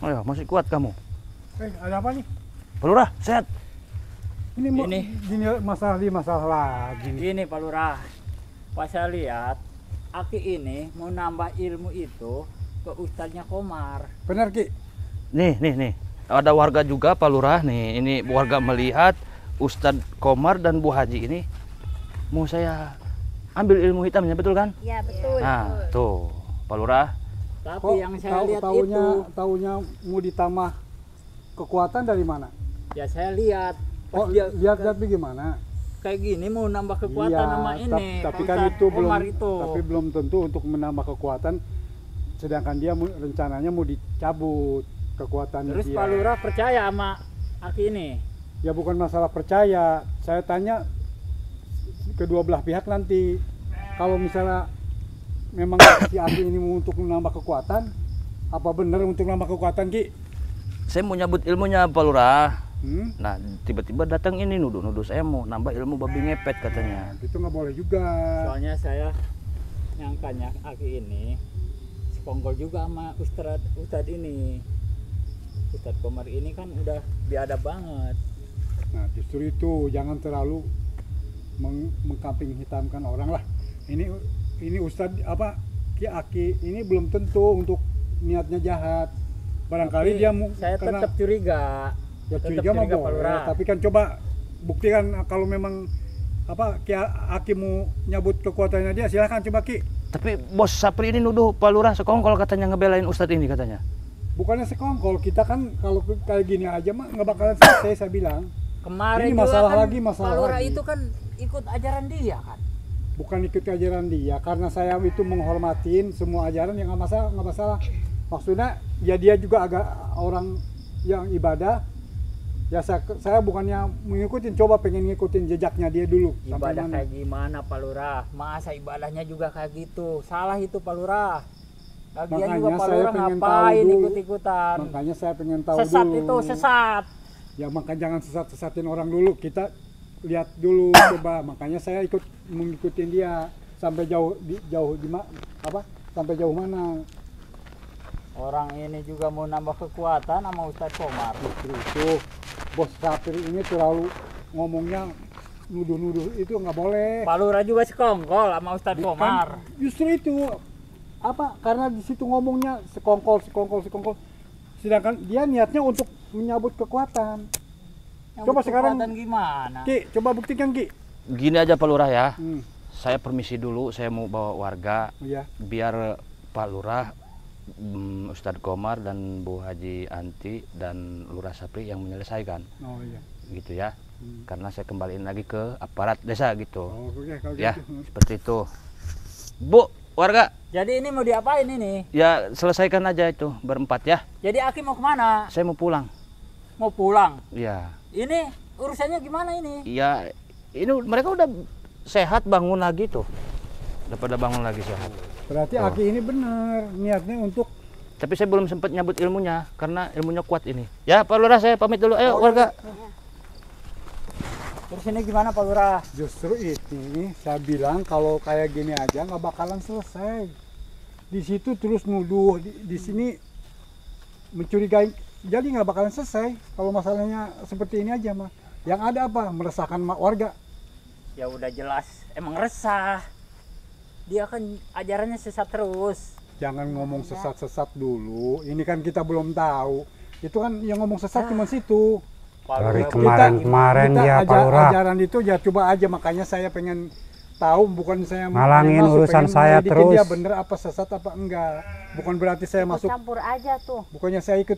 Ayo, masih kuat kamu. Ada apa nih? Pak Lurah, sehat. Ini gini masalah lagi. Gini Pak Lurah. Pas saya lihat Aki ini mau nambah ilmu itu ke Ustadznya Komar. Benar Ki. Nih. Ada warga juga Pak Lurah nih. Ini warga melihat Ustadz Komar dan Bu Haji ini mau saya ambil ilmu hitamnya, betul kan? Ya betul. Nah, tuh, Pak Lurah. Tapi yang saya lihat itu, taunya mau ditambah kekuatan dari mana? ya saya lihat. Oh, Pas dia lihat bagaimana? kayak gini mau nambah kekuatan Iya, sama ini. tapi Pak kan Ustadz itu belum, Komar itu. tapi belum tentu untuk menambah kekuatan. Sedangkan dia rencananya mau dicabut kekuatannya Terus dia. Pak Lurah percaya sama Aki ini? Ya bukan masalah percaya. Saya tanya kedua belah pihak nanti, kalau misalnya memang si Aki ini mau untuk menambah kekuatan, apa benar untuk menambah kekuatan, Ki? Saya mau nyabut ilmunya Pak Lurah. Hmm? Nah, tiba-tiba datang ini nuduh-nuduh saya mau nambah ilmu babi ngepet katanya. Itu nggak boleh juga. Soalnya saya nyangkanya Aki ini sekongkol juga sama Ustadz ini. Ustadz Komar ini kan udah biadab banget. Nah justru itu jangan terlalu mengkambing hitamkan orang lah. Ini Ustadz apa Ki Aki ini belum tentu untuk niatnya jahat. Barangkali dia mau Saya karena tetap curiga. ya Tetap curiga mah Pak boleh. Lurah. Tapi kan coba buktikan kalau memang apa Ki Aki mau nyabut kekuatannya dia, silahkan coba Ki. Tapi Bos Sapri ini nuduh Pak Lurah sekongkol katanya ngebelain Ustadz ini katanya. Bukannya sekongkol, kita kan kalau kayak gini aja mah nggak bakalan selesai saya bilang. Kemarin Ini juga masalah kan lagi, masalah Pak Lurah lagi. itu kan ikut ajaran dia kan. Bukan ikut ajaran dia, karena saya itu menghormatin semua ajaran yang nggak masalah. Maksudnya ya dia juga agak orang yang ibadah. Ya saya bukannya mengikutin, coba pengen ngikutin jejaknya dia dulu. Sampai Ibadah mana. kayak gimana Pak Lurah? Masa ibadahnya juga kayak gitu? Salah itu Pak Lurah. Lagian Makanya juga Pak saya Lurah pengen ngapain tahu dulu. ikut-ikutan? Makanya saya pengen tahu Sesat dulu. itu sesat. Ya makanya jangan sesat-sesatin orang dulu. Kita lihat dulu coba. Makanya saya ikut mengikutin dia sampai jauh sampai jauh mana. Orang ini juga mau nambah kekuatan sama Ustadz Komar. Justru itu Bos Sapri ini terlalu ngomongnya nuduh-nuduh itu nggak boleh. Pak Lurah juga sekongkol sama Ustadz Komar. Kan justru itu apa? Karena di situ ngomongnya sekongkol. Sedangkan dia niatnya untuk menyabut kekuatan. Yang Coba sekarang kekuatan gimana? Ki, coba buktikan Ki. Gini aja Pak Lurah ya. Hmm. Saya permisi dulu, saya mau bawa warga Iya. biar Pak Lurah, Ustadz Komar dan Bu Haji Anti dan Lurah Sapri yang menyelesaikan. Oh iya. Gitu ya. Karena saya kembaliin lagi ke aparat desa gitu. Oh, oke kalau Ya, gitu. seperti itu. Bu, warga, Jadi ini mau diapain ini? ya selesaikan aja itu berempat ya. Jadi Aki mau kemana? Saya mau pulang. Mau pulang? Ya, Ini urusannya gimana ini? ya ini mereka udah sehat bangun lagi tuh. Udah pada bangun lagi sehat. Berarti Oh. Aki ini benar niatnya untuk Tapi saya belum sempat nyabut ilmunya karena ilmunya kuat ini. Ya, Pak Lurah saya pamit dulu. Ayo warga. Terus ini gimana Pak Lurah? justru ini saya bilang kalau kayak gini aja nggak bakalan selesai. Di situ terus nuduh, di sini mencurigai, jadi nggak bakalan selesai kalau masalahnya seperti ini aja mah. Yang ada apa? Meresahkan warga. Ya udah jelas, emang resah. Dia kan ajarannya sesat terus. Jangan ngomong sesat-sesat dulu. Ini kan kita belum tahu. Itu kan yang ngomong sesat cuma situ. Pak Dari Lurah, kemarin ya Pak Lurah Ajaran itu ya coba aja, makanya saya pengen tahu, bukan saya Ngalangin pengen urusan pengen saya menyelidikin terus. dia bener apa sesat apa enggak. Bukan berarti saya masuk, Campur aja tuh. bukannya saya ikut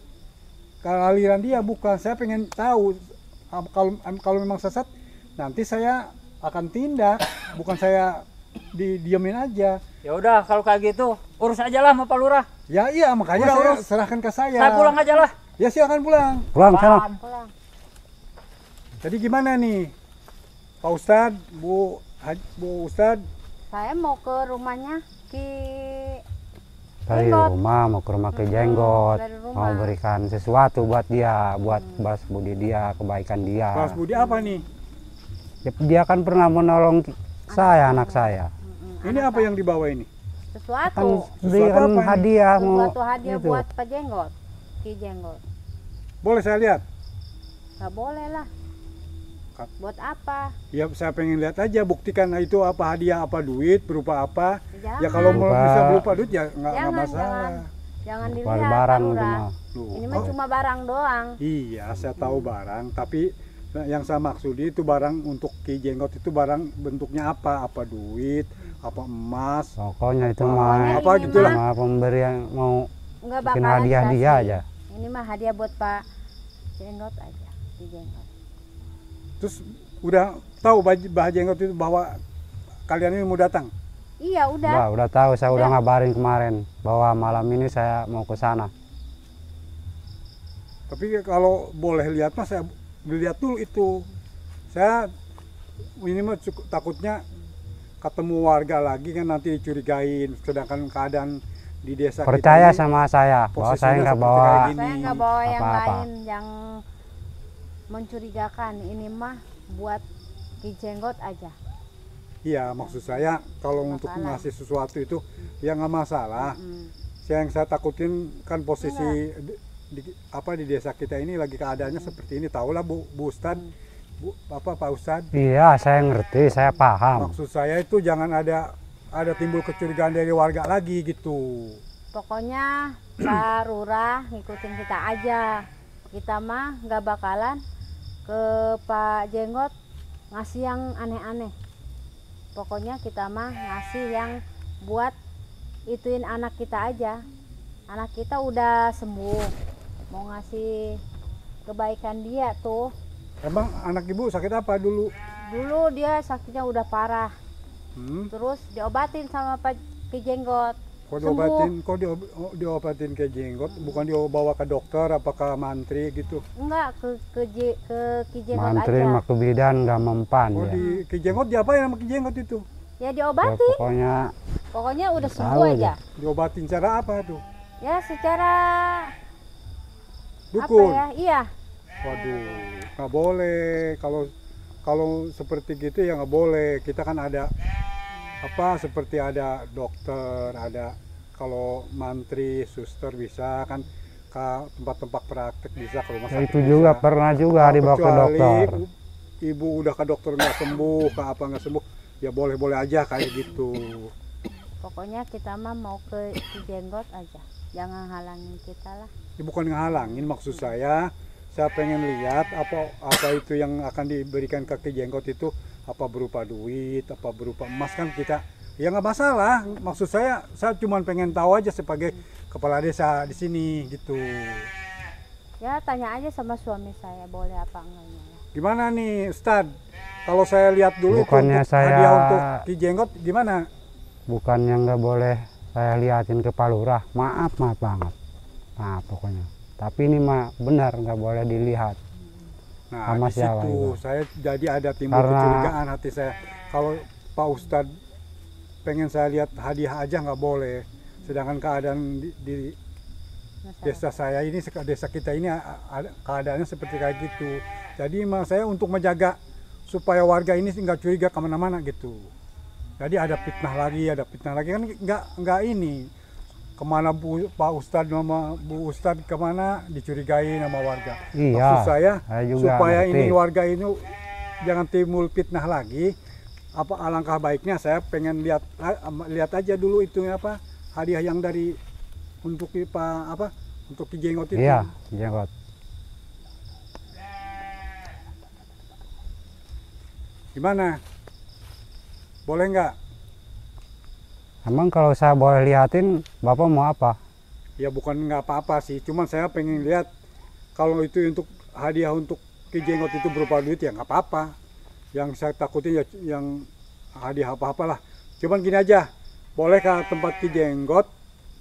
ke aliran dia, bukan. Saya pengen tahu kalau memang sesat nanti saya akan tindak, bukan saya diamin aja. Ya udah kalau kayak gitu urus aja lah sama Pak Lurah. Ya iya, makanya Udah, saya urus. serahkan ke saya. Saya pulang aja lah. Ya silakan pulang. pulang sana. Pulang. Jadi gimana nih Pak Ustadz, Bu Ustadz? Saya mau ke rumahnya Ki Dari Jenggot. rumah mau ke rumah ke Jenggot, dari rumah. mau berikan sesuatu buat dia, buat balas budi dia, kebaikan dia. Mas Budi apa nih? Dia kan pernah menolong saya, anak saya. Ini apa yang dibawa ini? Kan sesuatu. berikan apa ini? hadiah mau Sesuatu hadiah itu. buat Pak Jenggot. Ki Jenggot. Boleh saya lihat? Nggak boleh lah. Kak. Buat apa? Ya saya pengen lihat aja, buktikan itu apa hadiah, apa duit, berupa apa. Jangan. Ya kalau mau Berupa- bisa berupa duit ya nggak Jangan, masalah. Jangan Berupa dilihat barang Pak Lurah. cuma. Loh, Ini mah oh, cuma barang doang. iya saya tahu barang, tapi Nah, yang saya maksud itu barang untuk Ki Jenggot itu barang bentuknya apa? Apa duit, apa emas, Pokoknya itu apa- mah apa gitu lah. cuma pemberian mau Nggak bikin bakalan hadiah dia dikasih. aja. Ini mah hadiah buat Pak Jenggot aja, di Jenggot. Terus udah tahu Bah Jenggot itu bahwa kalian ini mau datang? Iya udah. Udah tahu, saya udah Udah. ngabarin kemarin bahwa malam ini saya mau ke sana. Tapi kalau boleh lihat mas, saya lihat dulu itu. Saya ini mah takutnya ketemu warga lagi kan nanti dicurigain. Sedangkan keadaan di desa Percaya kita ini sama saya bahwa saya posisinya nggak seperti bawa kayak gini. Saya nggak bawa yang apa-apa. lain yang mencurigakan. Ini mah buat Ki Jenggot aja. Iya, maksud saya kalau untuk Bakalan. ngasih sesuatu itu ya nggak masalah. Yang saya takutin kan posisi di desa kita ini lagi keadaannya seperti ini. Tahulah Bu Ustad, Pak Ustad. Iya, saya ngerti, saya paham. Maksud saya itu jangan ada timbul kecurigaan dari warga lagi gitu. Pokoknya Pak Lurah ngikutin kita aja. Kita mah nggak bakalan ke Pak Jenggot ngasih yang aneh-aneh. Pokoknya kita mah ngasih yang buat ituin anak kita aja. Anak kita udah sembuh. Mau ngasih kebaikan dia tuh. Emang anak ibu sakit apa dulu? Dulu dia sakitnya udah parah. Terus diobatin sama Pak Ki Jenggot. Kok Sembuh. diobatin ke Jenggot? Bukan dibawa ke dokter, apakah mantri gitu? Enggak, ke Ki Jenggot Mantri aja. mah ke bidan nggak mempan Oh ya. di Ki Jenggot diapain sama Ki Jenggot itu? Ya Ya, diobatin. pokoknya Udah tahu sembuh aja. aja. Diobatin cara apa tuh? Ya secara Dukun. apa ya? Iya. Waduh, nggak boleh. Kalau seperti gitu ya nggak boleh. Kita kan ada seperti ada dokter, ada kalau mantri, suster bisa kan ke tempat-tempat praktek bisa ke rumah Ya, sakit itu bisa. juga pernah juga dibawa ke Kecuali dokter. Ibu udah ke dokter nggak sembuh, ke apa nggak sembuh, ya boleh-boleh aja kayak gitu. Pokoknya kita mah mau ke Ki Jenggot aja. Jangan halangin kita lah. Ini bukan ngehalangin, maksud saya pengen lihat apa itu yang akan diberikan ke Ki Jenggot itu, apa berupa duit, apa berupa emas kan kita ya nggak masalah. Maksud saya cuma pengen tahu aja sebagai kepala desa di sini gitu. Ya tanya aja sama suami saya boleh apa enggaknya. Gimana nih Ustad? Kalau saya lihat dulu Bukannya itu saya- hadiah untuk Ki Jenggot gimana? Bukannya nggak boleh saya liatin ke Pak Lurah. Maaf banget. Maaf pokoknya. Tapi ini mah benar nggak boleh dilihat. Nah Sama di siapa situ itu? saya jadi ada timbul Karena- kecurigaan hati saya. Kalau Pak Ustad pengen saya lihat hadiah aja nggak boleh. Sedangkan keadaan di desa saya ini, desa kita ini keadaannya seperti kayak gitu. Jadi emang saya untuk menjaga supaya warga ini nggak curiga kemana-mana gitu. Jadi ada fitnah lagi kan nggak ini kemana Pak Ustadz sama Bu Ustadz kemana dicurigai sama warga. Iya, Maksud saya juga supaya ngerti. ini warga ini jangan timbul fitnah lagi. Apa alangkah baiknya saya pengen lihat aja dulu itu apa hadiah yang dari untuk untuk Ki Jenggot itu. Iya, Jenggot. Gimana? Boleh nggak? Emang kalau saya boleh liatin, Bapak mau apa? Ya bukan nggak apa-apa sih, cuman saya pengen lihat kalau itu untuk hadiah untuk Ki Jenggot itu berupa duit ya nggak apa-apa. Yang saya takutin ya yang hadiah apa-apalah. Cuman gini aja, boleh ke tempat Ki Jenggot,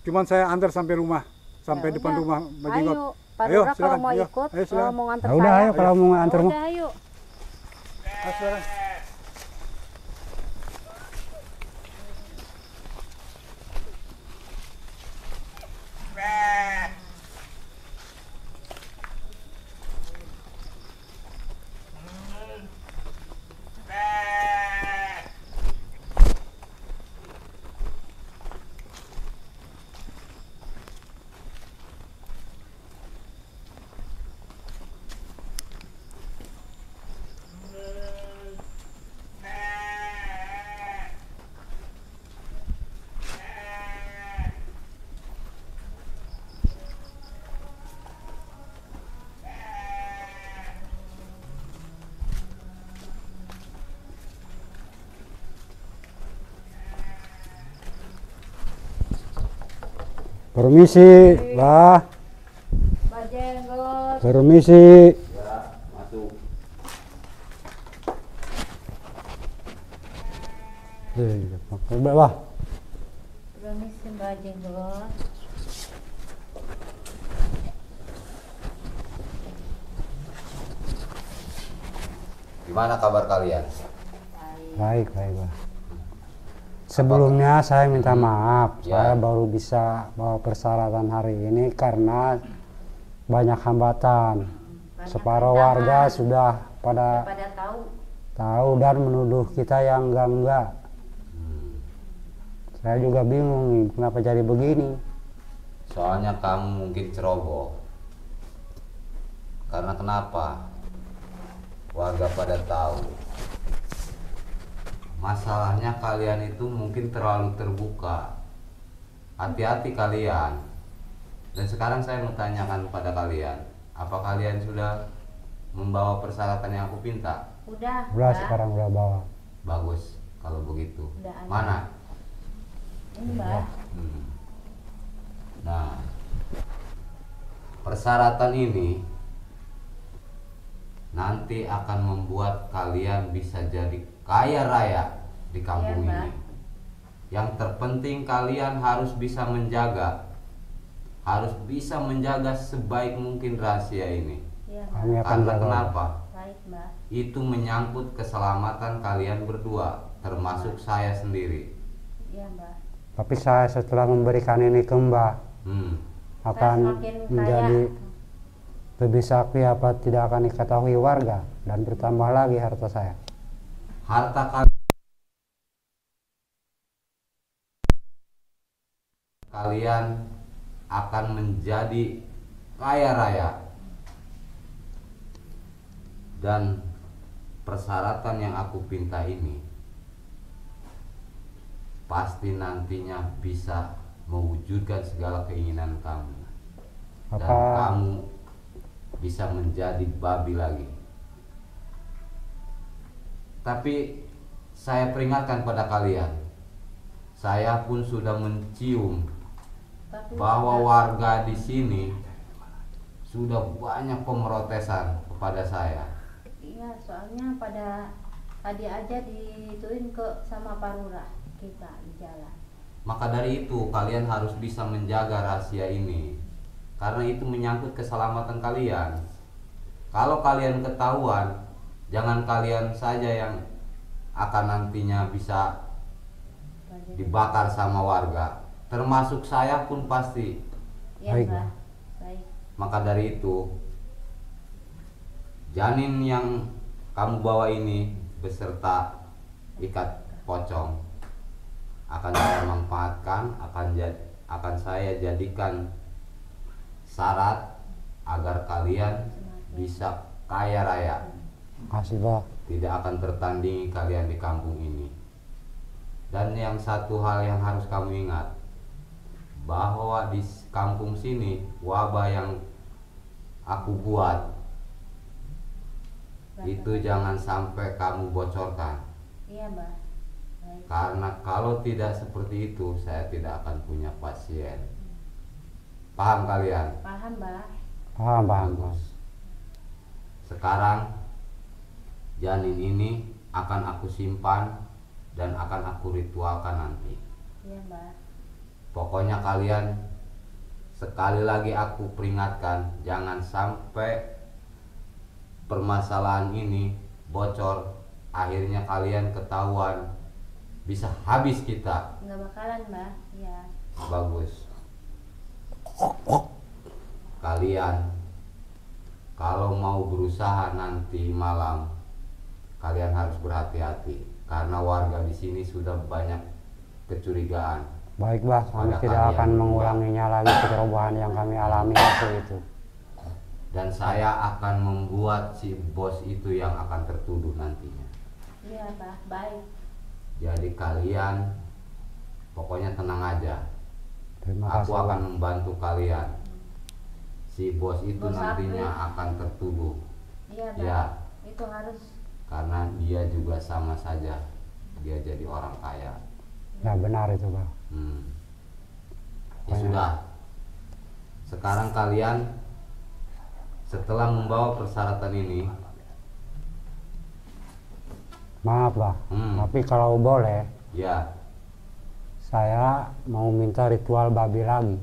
cuman saya antar sampai rumah, sampai Ya depan udah. rumah Pak Jenggot. Ayo, Pak Ayo, Lurah kalau silakan, mau ayo. ikut, Ayo, kalau silakan. mau nganter Ya udah, saya. ayo kalau mau nganter mah. Udah, ayo. Ayo, silakan. Permisi, Bah. Mbak Jenggot. Permisi. Ya, masuk. Pakai Bah. Permisi Mbak Jenggot. Gimana kabar kalian? Baik, Bah. Sebelumnya saya minta maaf, Ya. saya baru bisa bawa persyaratan hari ini karena banyak hambatan. Separuh warga sudah pada Pada tahu dan menuduh kita yang enggak. Saya juga bingung nih, kenapa jadi begini. Soalnya kamu mungkin ceroboh. Karena kenapa? Warga pada tahu. Masalahnya kalian itu mungkin terlalu terbuka. Hati-hati kalian. Dan sekarang saya mau tanyakan pada kalian, apa kalian sudah membawa persyaratan yang aku minta? Udah, Udah Mbak. sekarang udah bawa. Bagus kalau begitu. Udah ada. Mana? Ini Mbak. Nah, persyaratan ini nanti akan membuat kalian bisa jadi kaya raya di kampung Iya, Mbak. ini. Yang terpenting kalian harus bisa menjaga sebaik mungkin rahasia ini. Iya, Mbak. Kami akan Karena jaga. kenapa? Baik, Mbak. Itu menyangkut keselamatan kalian berdua, termasuk saya sendiri. Iya, Mbak. Tapi saya setelah memberikan ini ke Mbak akan semakin kaya. menjadi lebih sakti apa tidak akan diketahui warga dan bertambah lagi harta saya. Harta kalian akan menjadi kaya raya. Dan persyaratan yang aku pinta ini pasti nantinya bisa mewujudkan segala keinginan kamu. Dan kamu bisa menjadi babi lagi. Tapi saya peringatkan pada kalian, saya pun sudah mencium bahwa warga di sini sudah banyak pemrotesan kepada saya. Iya, soalnya pada tadi aja dituin ke sama Pak Lurah kita di jalan. Maka dari itu kalian harus bisa menjaga rahasia ini, karena itu menyangkut keselamatan kalian. Kalau kalian ketahuan, jangan kalian saja yang akan nantinya bisa dibakar sama warga, termasuk saya pun pasti. Iya, Baik, Mbak. Baik. Maka dari itu, janin yang kamu bawa ini beserta ikat pocong akan saya manfaatkan, akan saya jadikan syarat agar kalian bisa kaya raya. Makasih, Pak. Tidak akan tertandingi kalian di kampung ini. Dan yang satu hal yang harus kamu ingat, bahwa di kampung sini wabah yang aku buat itu jangan sampai kamu bocorkan. Iya, Mbak. Baik. Karena kalau tidak seperti itu, saya tidak akan punya pasien. Paham kalian? Paham, Mbak. Paham, Pak. Bagus. Sekarang janin ini akan aku simpan dan akan aku ritualkan nanti. Iya, Mbak. Pokoknya kalian, sekali lagi aku peringatkan, jangan sampai permasalahan ini bocor, akhirnya kalian ketahuan, bisa habis kita. Nggak bakalan, Mbak. Iya. Bagus. Kalian kalau mau berusaha nanti malam, kalian harus berhati-hati karena warga di sini sudah banyak kecurigaan. Baik, Bah. Kami Pada tidak kalian akan berdua. mengulanginya lagi kecerobohan yang kami alami waktu itu. Dan saya akan membuat si bos itu yang akan tertuduh nantinya. Iya, Pak. Baik. Jadi kalian pokoknya tenang aja. Terima Aku kasih, akan Pak. membantu kalian. Si bos itu Bos nantinya April. akan tertuduh. Iya, Mbak. Ya, Itu harus. karena dia juga sama saja. Dia jadi orang kaya. Ya benar itu, Pak. Ya sudah, Sekarang kalian setelah membawa persyaratan ini, Maaf Bah, tapi kalau boleh, ya saya mau minta ritual babi lagi.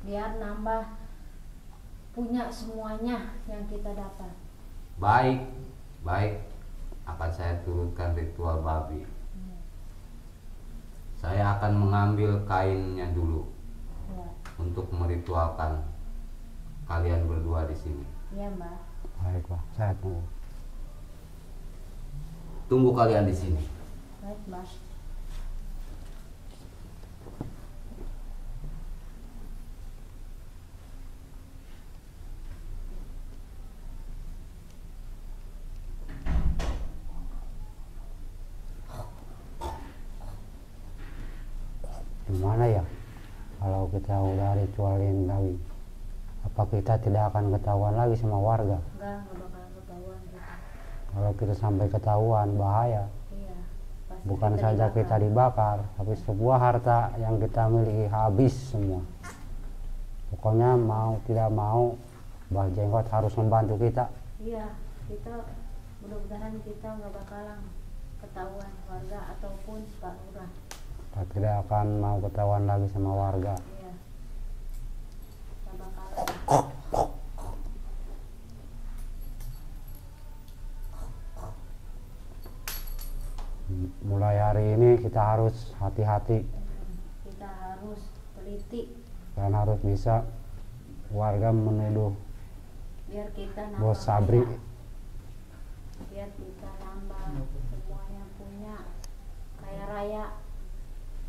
Biar nambah punya semuanya yang kita dapat. baik, baik, akan saya turutkan ritual babi. Saya akan mengambil kainnya dulu Ya, untuk meritualkan kalian berdua di sini. iya Mbak. Baik Bah, saya tunggu. Tunggu kalian di sini. Baik Mbak. Gimana ya kalau kita udah ritualin lagi? Apa kita tidak akan ketahuan lagi sama warga? Enggak bakal ketahuan kita. Kalau kita sampai ketahuan bahaya. Iya. Pasti Bukan kita saja dibakar. kita dibakar, tapi sebuah harta yang kita miliki habis semua. Pokoknya mau tidak mau, Mbah Jenggot harus membantu kita. Iya, kita mudah-mudahan kita nggak bakalan ketahuan warga ataupun Pak Lurah. Kita tidak akan mau ketahuan lagi sama warga. Iya. Nggak bakalan. Mulai hari ini kita harus hati-hati Kita harus teliti dan harus bisa warga menuduh biar kita nambah. Bos Sabri. Biar kita nambah semuanya punya kaya raya.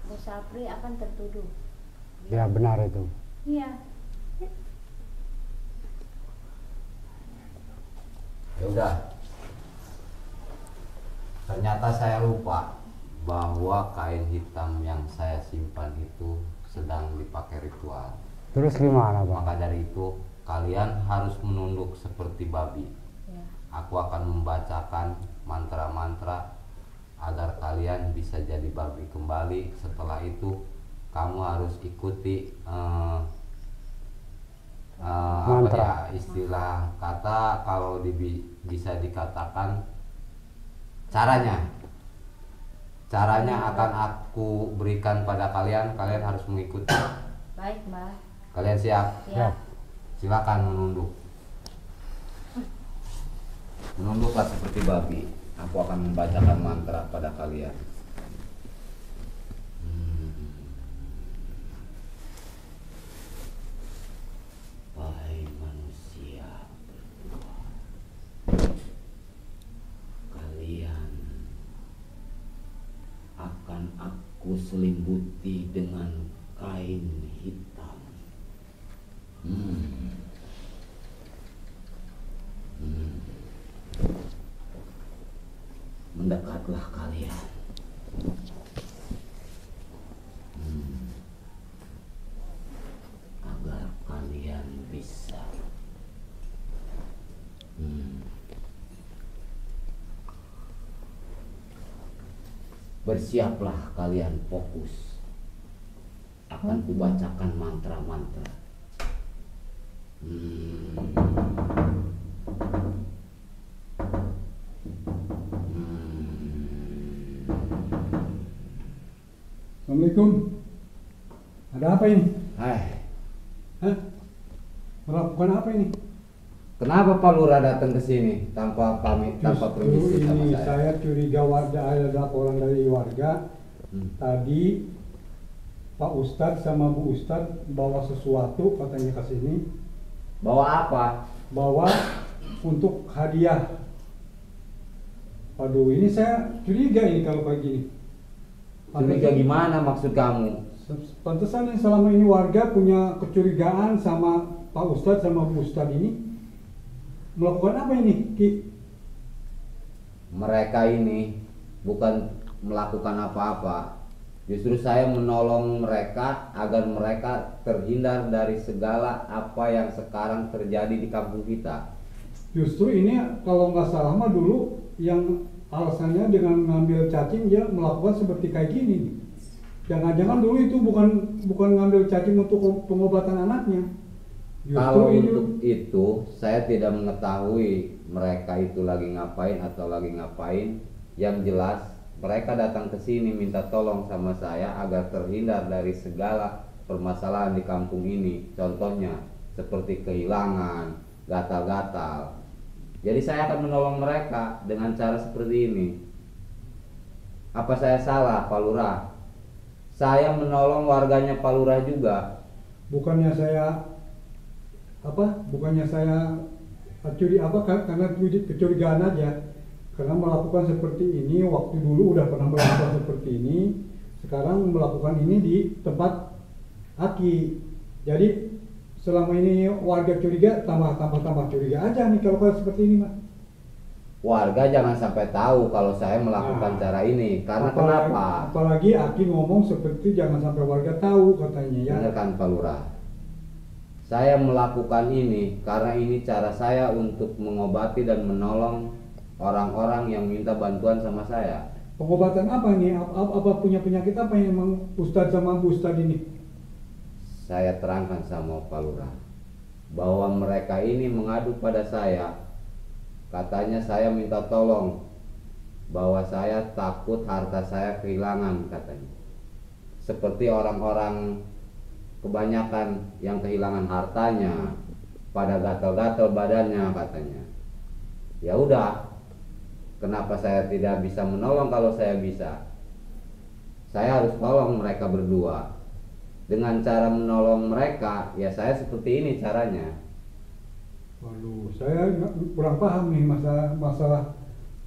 Bos Sabri akan tertuduh. Ya benar itu. Iya. Ya udah. Ternyata saya lupa bahwa kain hitam yang saya simpan itu sedang dipakai ritual. Terus gimana Bang? Maka dari itu kalian harus menunduk seperti babi. Ya. Aku akan membacakan mantra-mantra agar kalian bisa jadi babi kembali. Setelah itu kamu harus ikuti apa Mantra. ya, istilah kata kalau bisa dikatakan caranya akan aku berikan pada kalian. Kalian harus mengikuti. Baik, Mbak. Kalian siap? Ya. Silakan menunduk. Menunduklah seperti babi. Aku akan membacakan mantra pada kalian. Wahai manusia berdua, kalian akan aku selimbuti dengan kain hitam. Mendekatlah kalian. Agar kalian bisa bersiaplah kalian, fokus. Akan kubacakan mantra-mantra. Assalamualaikum. Ada apa ini? Hai, Hah? Melakukan apa ini? kenapa Pak Lurah datang ke sini tanpa pamit, tanpa Justru permisi sama ini saya? saya curiga warga, ada laporan dari warga. Tadi Pak Ustadz sama Bu Ustadz bawa sesuatu katanya ke sini. Bawa apa? Bawa untuk hadiah. Waduh, ini saya curiga ini kalau kayak gini. Curiga gimana maksud kamu? Pantesan yang selama ini warga punya kecurigaan sama Pak Ustadz sama Bu Ustadz ini. Melakukan apa ini, Ki? Mereka ini bukan melakukan apa-apa. Justru saya menolong mereka agar mereka terhindar dari segala apa yang sekarang terjadi di kampung kita. Justru ini kalau nggak salah mah dulu yang alasannya dengan ngambil cacing dia melakukan seperti kayak gini nih. Jangan-jangan dulu itu bukan ngambil cacing untuk pengobatan anaknya. Kalau ini untuk itu saya tidak mengetahui mereka itu lagi ngapain atau lagi ngapain. Yang jelas mereka datang ke sini minta tolong sama saya agar terhindar dari segala permasalahan di kampung ini. Contohnya seperti kehilangan, gatal-gatal. Jadi saya akan menolong mereka dengan cara seperti ini. Apa saya salah, Pak Lurah? Saya menolong warganya Pak Lurah juga. bukannya saya karena kecurigaan aja, karena melakukan seperti ini waktu dulu udah pernah melakukan seperti ini, sekarang melakukan ini di tempat Aki. Jadi selama ini warga curiga, tambah curiga aja nih kalau seperti ini, Mas. Warga jangan sampai tahu kalau saya melakukan cara ini. Karena kenapa? Apalagi Aki ngomong seperti jangan sampai warga tahu katanya ya. Benar kan Pak Lurah? Saya melakukan ini karena ini cara saya untuk mengobati dan menolong orang-orang yang minta bantuan sama saya. Pengobatan apa nih? Apa punya penyakit apa yang emang Ustadz sama Bu Ustadz ini? Saya terangkan sama Pak Lurah bahwa mereka ini mengadu pada saya. Katanya saya minta tolong bahwa saya takut harta saya kehilangan katanya. Seperti orang-orang kebanyakan yang kehilangan hartanya pada gatal-gatal badannya katanya. Ya udah, kenapa saya tidak bisa menolong kalau saya bisa? Saya harus tolong mereka berdua. Dengan cara menolong mereka, ya saya seperti ini caranya. Waduh, saya kurang paham nih masalah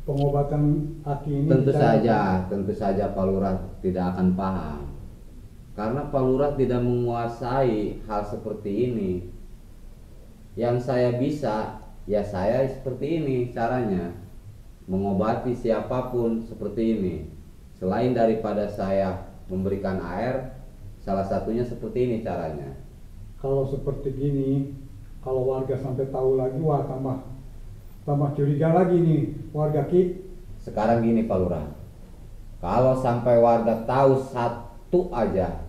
pengobatan Aki ini. Tentu saja Pak Lurah tidak akan paham. Karena Pak Lurah tidak menguasai hal seperti ini. Yang saya bisa, ya saya seperti ini caranya. Mengobati siapapun seperti ini. Selain daripada saya memberikan air, salah satunya seperti ini caranya. Kalau seperti gini, kalau warga sampai tahu lagi, wah tambah curiga lagi nih warga Ki. Sekarang gini Pak Lurah, kalau sampai warga tahu satu aja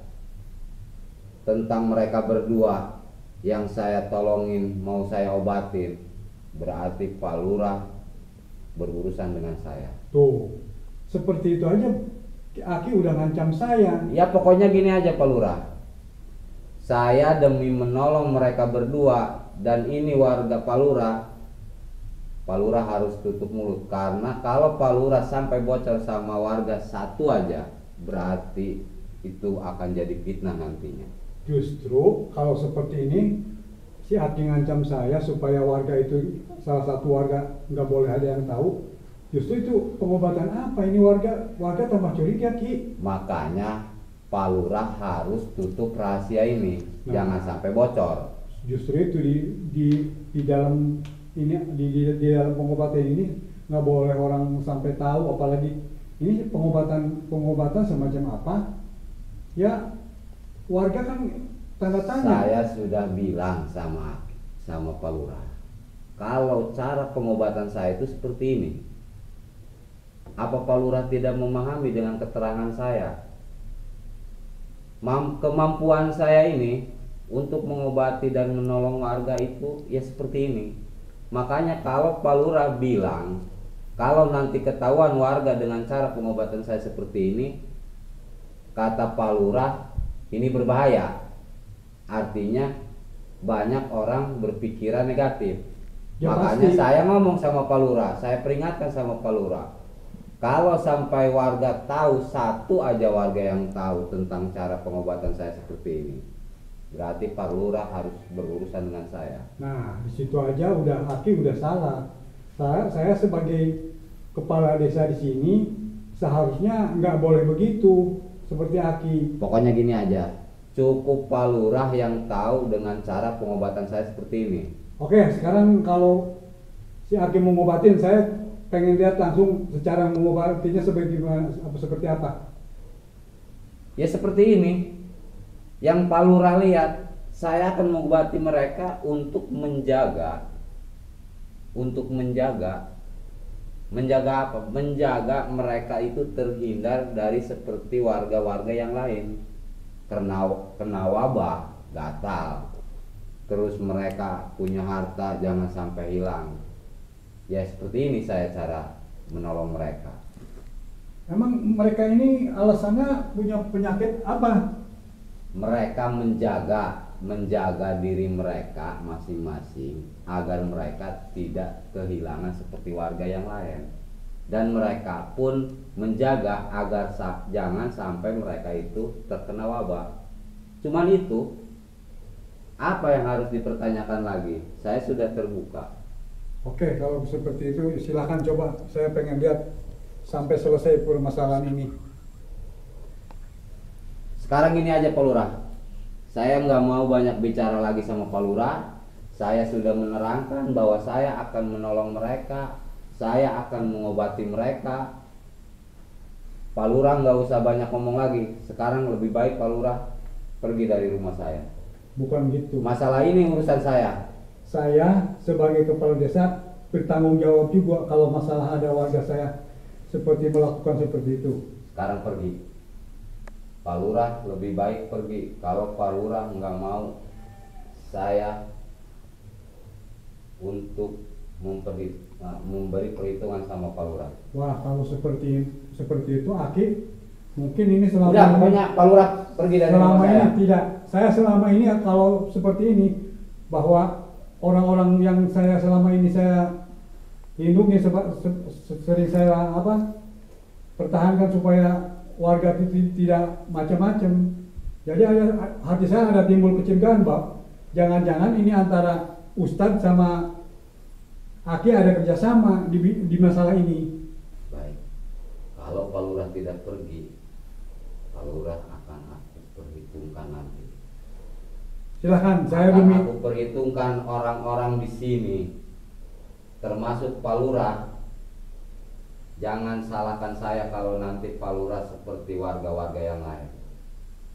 tentang mereka berdua yang saya tolongin, mau saya obatin, berarti Pak Lurah berurusan dengan saya. Tuh, seperti itu aja Aki udah ngancam saya. Ya pokoknya gini aja Pak Lurah, saya demi menolong mereka berdua dan ini warga Pak Lurah harus tutup mulut. Karena kalau Pak Lurah sampai bocor sama warga satu aja, berarti itu akan jadi fitnah nantinya. Justru kalau seperti ini, si Aki ngancam saya supaya warga itu, salah satu warga nggak boleh ada yang tahu. Justru itu pengobatan apa? Ini warga tambah curiga Ki. Makanya Pak Lurah harus tutup rahasia ini, jangan sampai bocor. Justru itu di dalam ini di dalam pengobatan ini nggak boleh orang sampai tahu, apalagi ini pengobatan semacam apa? Ya warga kan tanda tanya. Saya sudah bilang sama Pak Lurah, kalau cara pengobatan saya itu seperti ini. Apa Pak Lurah tidak memahami dengan keterangan saya? Kemampuan saya ini untuk mengobati dan menolong warga itu ya seperti ini. Makanya kalau Pak Lurah bilang kalau nanti ketahuan warga dengan cara pengobatan saya seperti ini, kata Pak Lurah ini berbahaya. Artinya banyak orang berpikiran negatif. Ya, makanya pasti. saya ngomong sama Pak Lurah, saya peringatkan sama Pak Lurah, kalau sampai warga tahu, satu aja warga yang tahu tentang cara pengobatan saya seperti ini, berarti Pak Lurah harus berurusan dengan saya. Nah, di situ aja Aki udah salah. Saya sebagai kepala desa di sini seharusnya nggak boleh begitu seperti Aki. Pokoknya gini aja, cukup Pak Lurah yang tahu dengan cara pengobatan saya seperti ini. Oke, sekarang kalau si Aki mau ngobatin, saya pengen lihat langsung secara mengobatinya seperti apa. Ya seperti ini. Yang Pak Lurah lihat, saya akan mengobati mereka untuk menjaga apa? Menjaga mereka itu terhindar dari seperti warga-warga yang lain kena wabah, gatal. terus mereka punya harta jangan sampai hilang. Ya seperti ini saya cara menolong mereka. Emang mereka ini alasannya punya penyakit apa? Mereka menjaga diri mereka masing-masing agar mereka tidak kehilangan seperti warga yang lain. Dan mereka pun menjaga agar jangan sampai mereka itu terkena wabah. Cuman itu, apa yang harus dipertanyakan lagi? Saya sudah terbuka. Oke, kalau seperti itu silahkan coba. Saya pengen lihat sampai selesai permasalahan ini. Sekarang ini aja Pak Lurah. Saya nggak mau banyak bicara lagi sama Pak Lurah. Saya sudah menerangkan bahwa saya akan menolong mereka. Saya akan mengobati mereka. Pak Lurah nggak usah banyak ngomong lagi. Sekarang lebih baik Pak Lurah pergi dari rumah saya. Bukan gitu. Masalah ini urusan saya. Saya sebagai kepala desa bertanggung jawab juga kalau masalah ada warga saya seperti melakukan seperti itu. Sekarang pergi. Pak Lurah lebih baik pergi. Kalau Pak Lurah nggak mau, saya untuk memberi perhitungan sama Pak Lurah. Wah, kalau seperti itu Aki mungkin ini selama Udah, ini, pokoknya Pak Lurah pergi dari selama rumah ini saya. tidak. Saya selama ini kalau seperti ini bahwa orang-orang yang saya selama ini saya lindungi sering saya pertahankan supaya warga tidak macam-macam. Jadi hati saya ada timbul kecurigaan, Pak. Jangan-jangan ini antara Ustadz sama Aki ada kerjasama di masalah ini. Baik, kalau Pak Lurah tidak pergi, Pak Lurah akan aku perhitungkan nanti. Silahkan, saya Akan demi aku perhitungkan orang-orang di sini, termasuk Pak Lurah. Jangan salahkan saya kalau nanti Pak Lurah seperti warga-warga yang lain.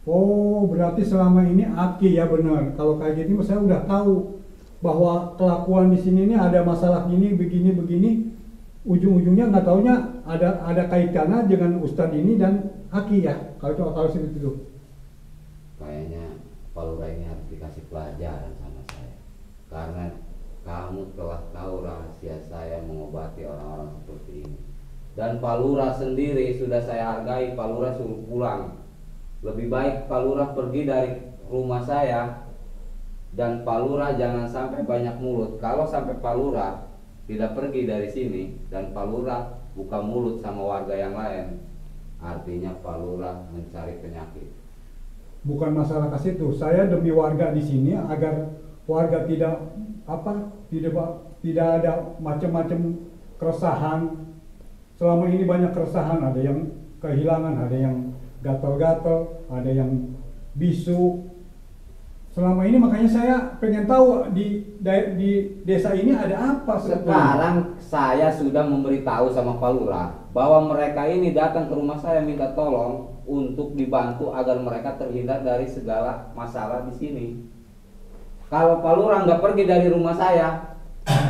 Oh, berarti selama ini Aki ya benar. Kalau kayak gini saya udah tahu bahwa kelakuan di sini ini ada masalah ini begini. Ujung-ujungnya nggak taunya ada kaitannya dengan Ustadz ini dan Aki ya. Kalau seperti itu. Kayaknya Pak Lurah ini harus dikasih pelajaran sama saya. Karena kamu telah tahu rahasia saya mengobati orang-orang seperti ini. Dan Pak Lurah sendiri sudah saya hargai, Pak Lurah suruh pulang. Lebih baik Pak Lurah pergi dari rumah saya. Dan Pak Lurah jangan sampai banyak mulut. Kalau sampai Pak Lurah tidak pergi dari sini dan Pak Lurah buka mulut sama warga yang lain, artinya Pak Lurah mencari penyakit. Bukan masalah ke situ. Saya demi warga di sini agar warga tidak ada macam-macam keresahan. Selama ini banyak keresahan, ada yang kehilangan, ada yang gatal-gatal, ada yang bisu. Selama ini makanya saya pengen tahu di desa ini ada apa sebetulnya. Sekarang saya sudah memberitahu sama Pak Lurah bahwa mereka ini datang ke rumah saya minta tolong untuk dibantu agar mereka terhindar dari segala masalah di sini. Kalau Pak Lurah nggak pergi dari rumah saya,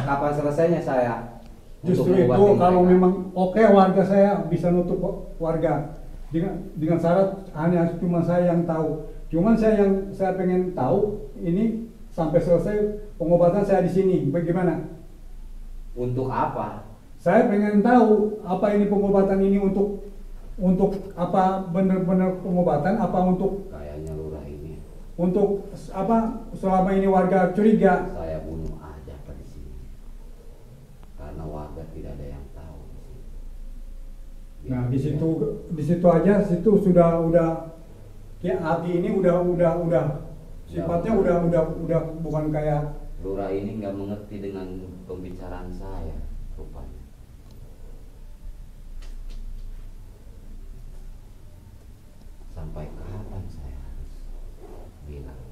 kapan selesainya saya? Justru itu kalau memang oke, warga saya bisa nutup warga dengan syarat hanya cuma saya yang tahu. Cuman saya pengen tahu ini sampai selesai pengobatan saya di sini bagaimana? Untuk apa? Saya pengen tahu apa ini pengobatan ini untuk apa, benar-benar pengobatan apa untuk Kayaknya Lurah ini untuk apa selama ini warga curiga. saya bunuh aja Pak di sini. Karena warga tidak ada yang tahu di sini. Nah, di situ aja sudah ya hati ini udah sifatnya udah bukan kayak Lurah ini nggak mengerti dengan pembicaraan saya rupanya. Sampai kapan saya harus bilang?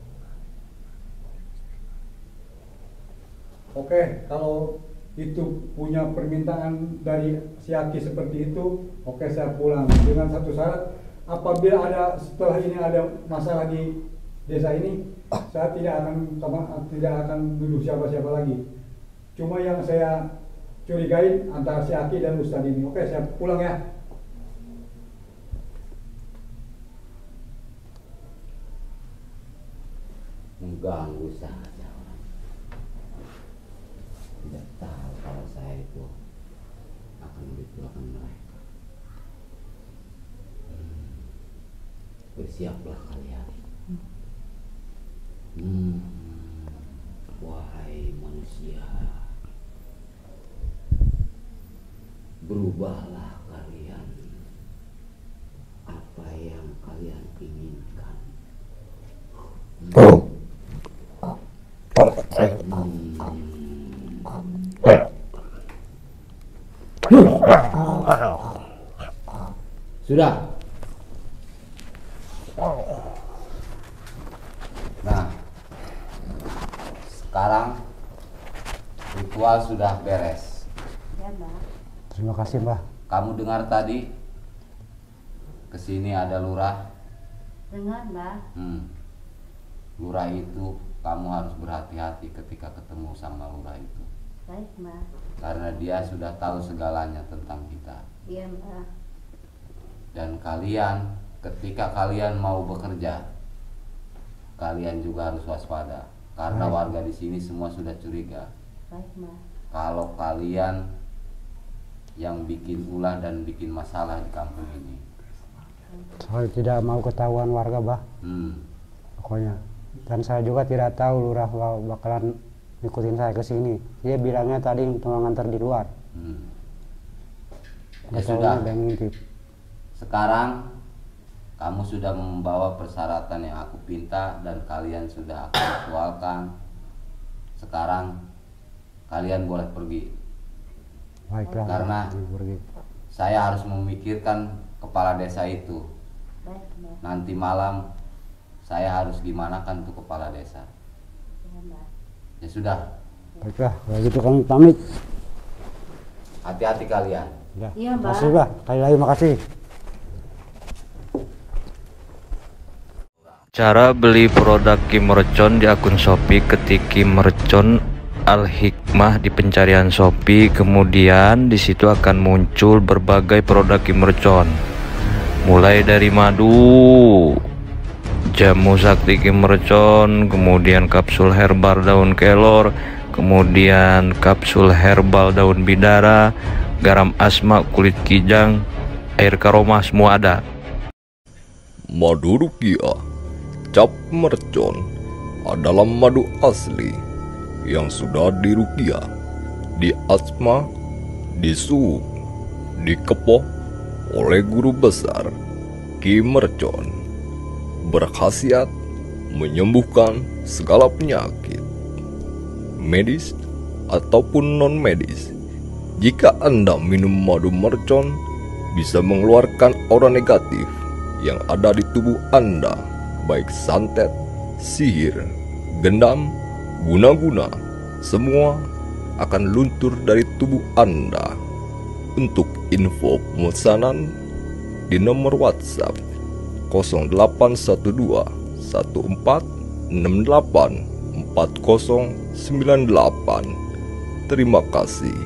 oke, kalau itu punya permintaan dari si Aki seperti itu, oke saya pulang dengan satu syarat. Apabila setelah ini ada masalah di desa ini, saya tidak akan duduk siapa-siapa lagi. Cuma yang saya curigai antara si Aki dan Ustadz ini. Oke, saya pulang ya. Mengganggu saja. tidak tahu kalau saya itu akan membetul mereka. Bersiaplah kalian. Wahai manusia, berubahlah kalian. Apa yang kalian inginkan. Sudah. Nah, sekarang ritual sudah beres. Ya, Mbak. Terima kasih, Mbah. Kamu dengar tadi? Kesini ada lurah. Dengar, Mbak. Lurah itu kamu harus berhati-hati ketika ketemu sama lurah itu. Baik, Mbak. Karena dia sudah tahu segalanya tentang kita. Iya, Mbak. Dan kalian, ketika kalian mau bekerja, kalian juga harus waspada. Karena warga di sini semua sudah curiga. Baik, Mbak. Kalau kalian yang bikin ulah dan bikin masalah di kampung ini. Saya tidak mau ketahuan warga, Bah. Pokoknya. Dan saya juga tidak tahu lurah bakalan ngikutin saya ke sini. Dia bilangnya tadi cuma nganter di luar. Ya sudah. Ada yang ngintip. Sekarang kamu sudah membawa persyaratan yang aku pinta dan kalian sudah aku aktualkan. Sekarang kalian boleh pergi. Baiklah. Karena pergi. saya harus memikirkan kepala desa itu. Baik, Mbak. Nanti malam saya harus gimanakan tuh kepala desa. Ya, Mbak. Ya sudah. Baiklah, kalau gitu kami pamit. Hati-hati kalian. Ya. Iya, Mbak. Makasih, Bah. Sekali lagi makasih. Cara beli produk Kimercon di akun Shopee, ketik Kimercon Al-Hikmah di pencarian Shopee, kemudian di situ akan muncul berbagai produk Kimercon, mulai dari madu, jamu sakti Kimercon, kemudian kapsul herbal daun kelor, kemudian kapsul herbal daun bidara, garam asma, kulit kijang, air karoma, semua ada. Madu Rukiah Cap Mercon adalah madu asli yang sudah dirukiah, diasma, disuuk, dikepoh oleh guru besar Ki Mercon. Berkhasiat menyembuhkan segala penyakit, medis ataupun non-medis. Jika Anda minum madu mercon, bisa mengeluarkan aura negatif yang ada di tubuh Anda, baik santet, sihir, gendam, guna-guna, semua akan luntur dari tubuh Anda. Untuk info pemesanan di nomor WhatsApp 0812 1468 4098. Terima kasih.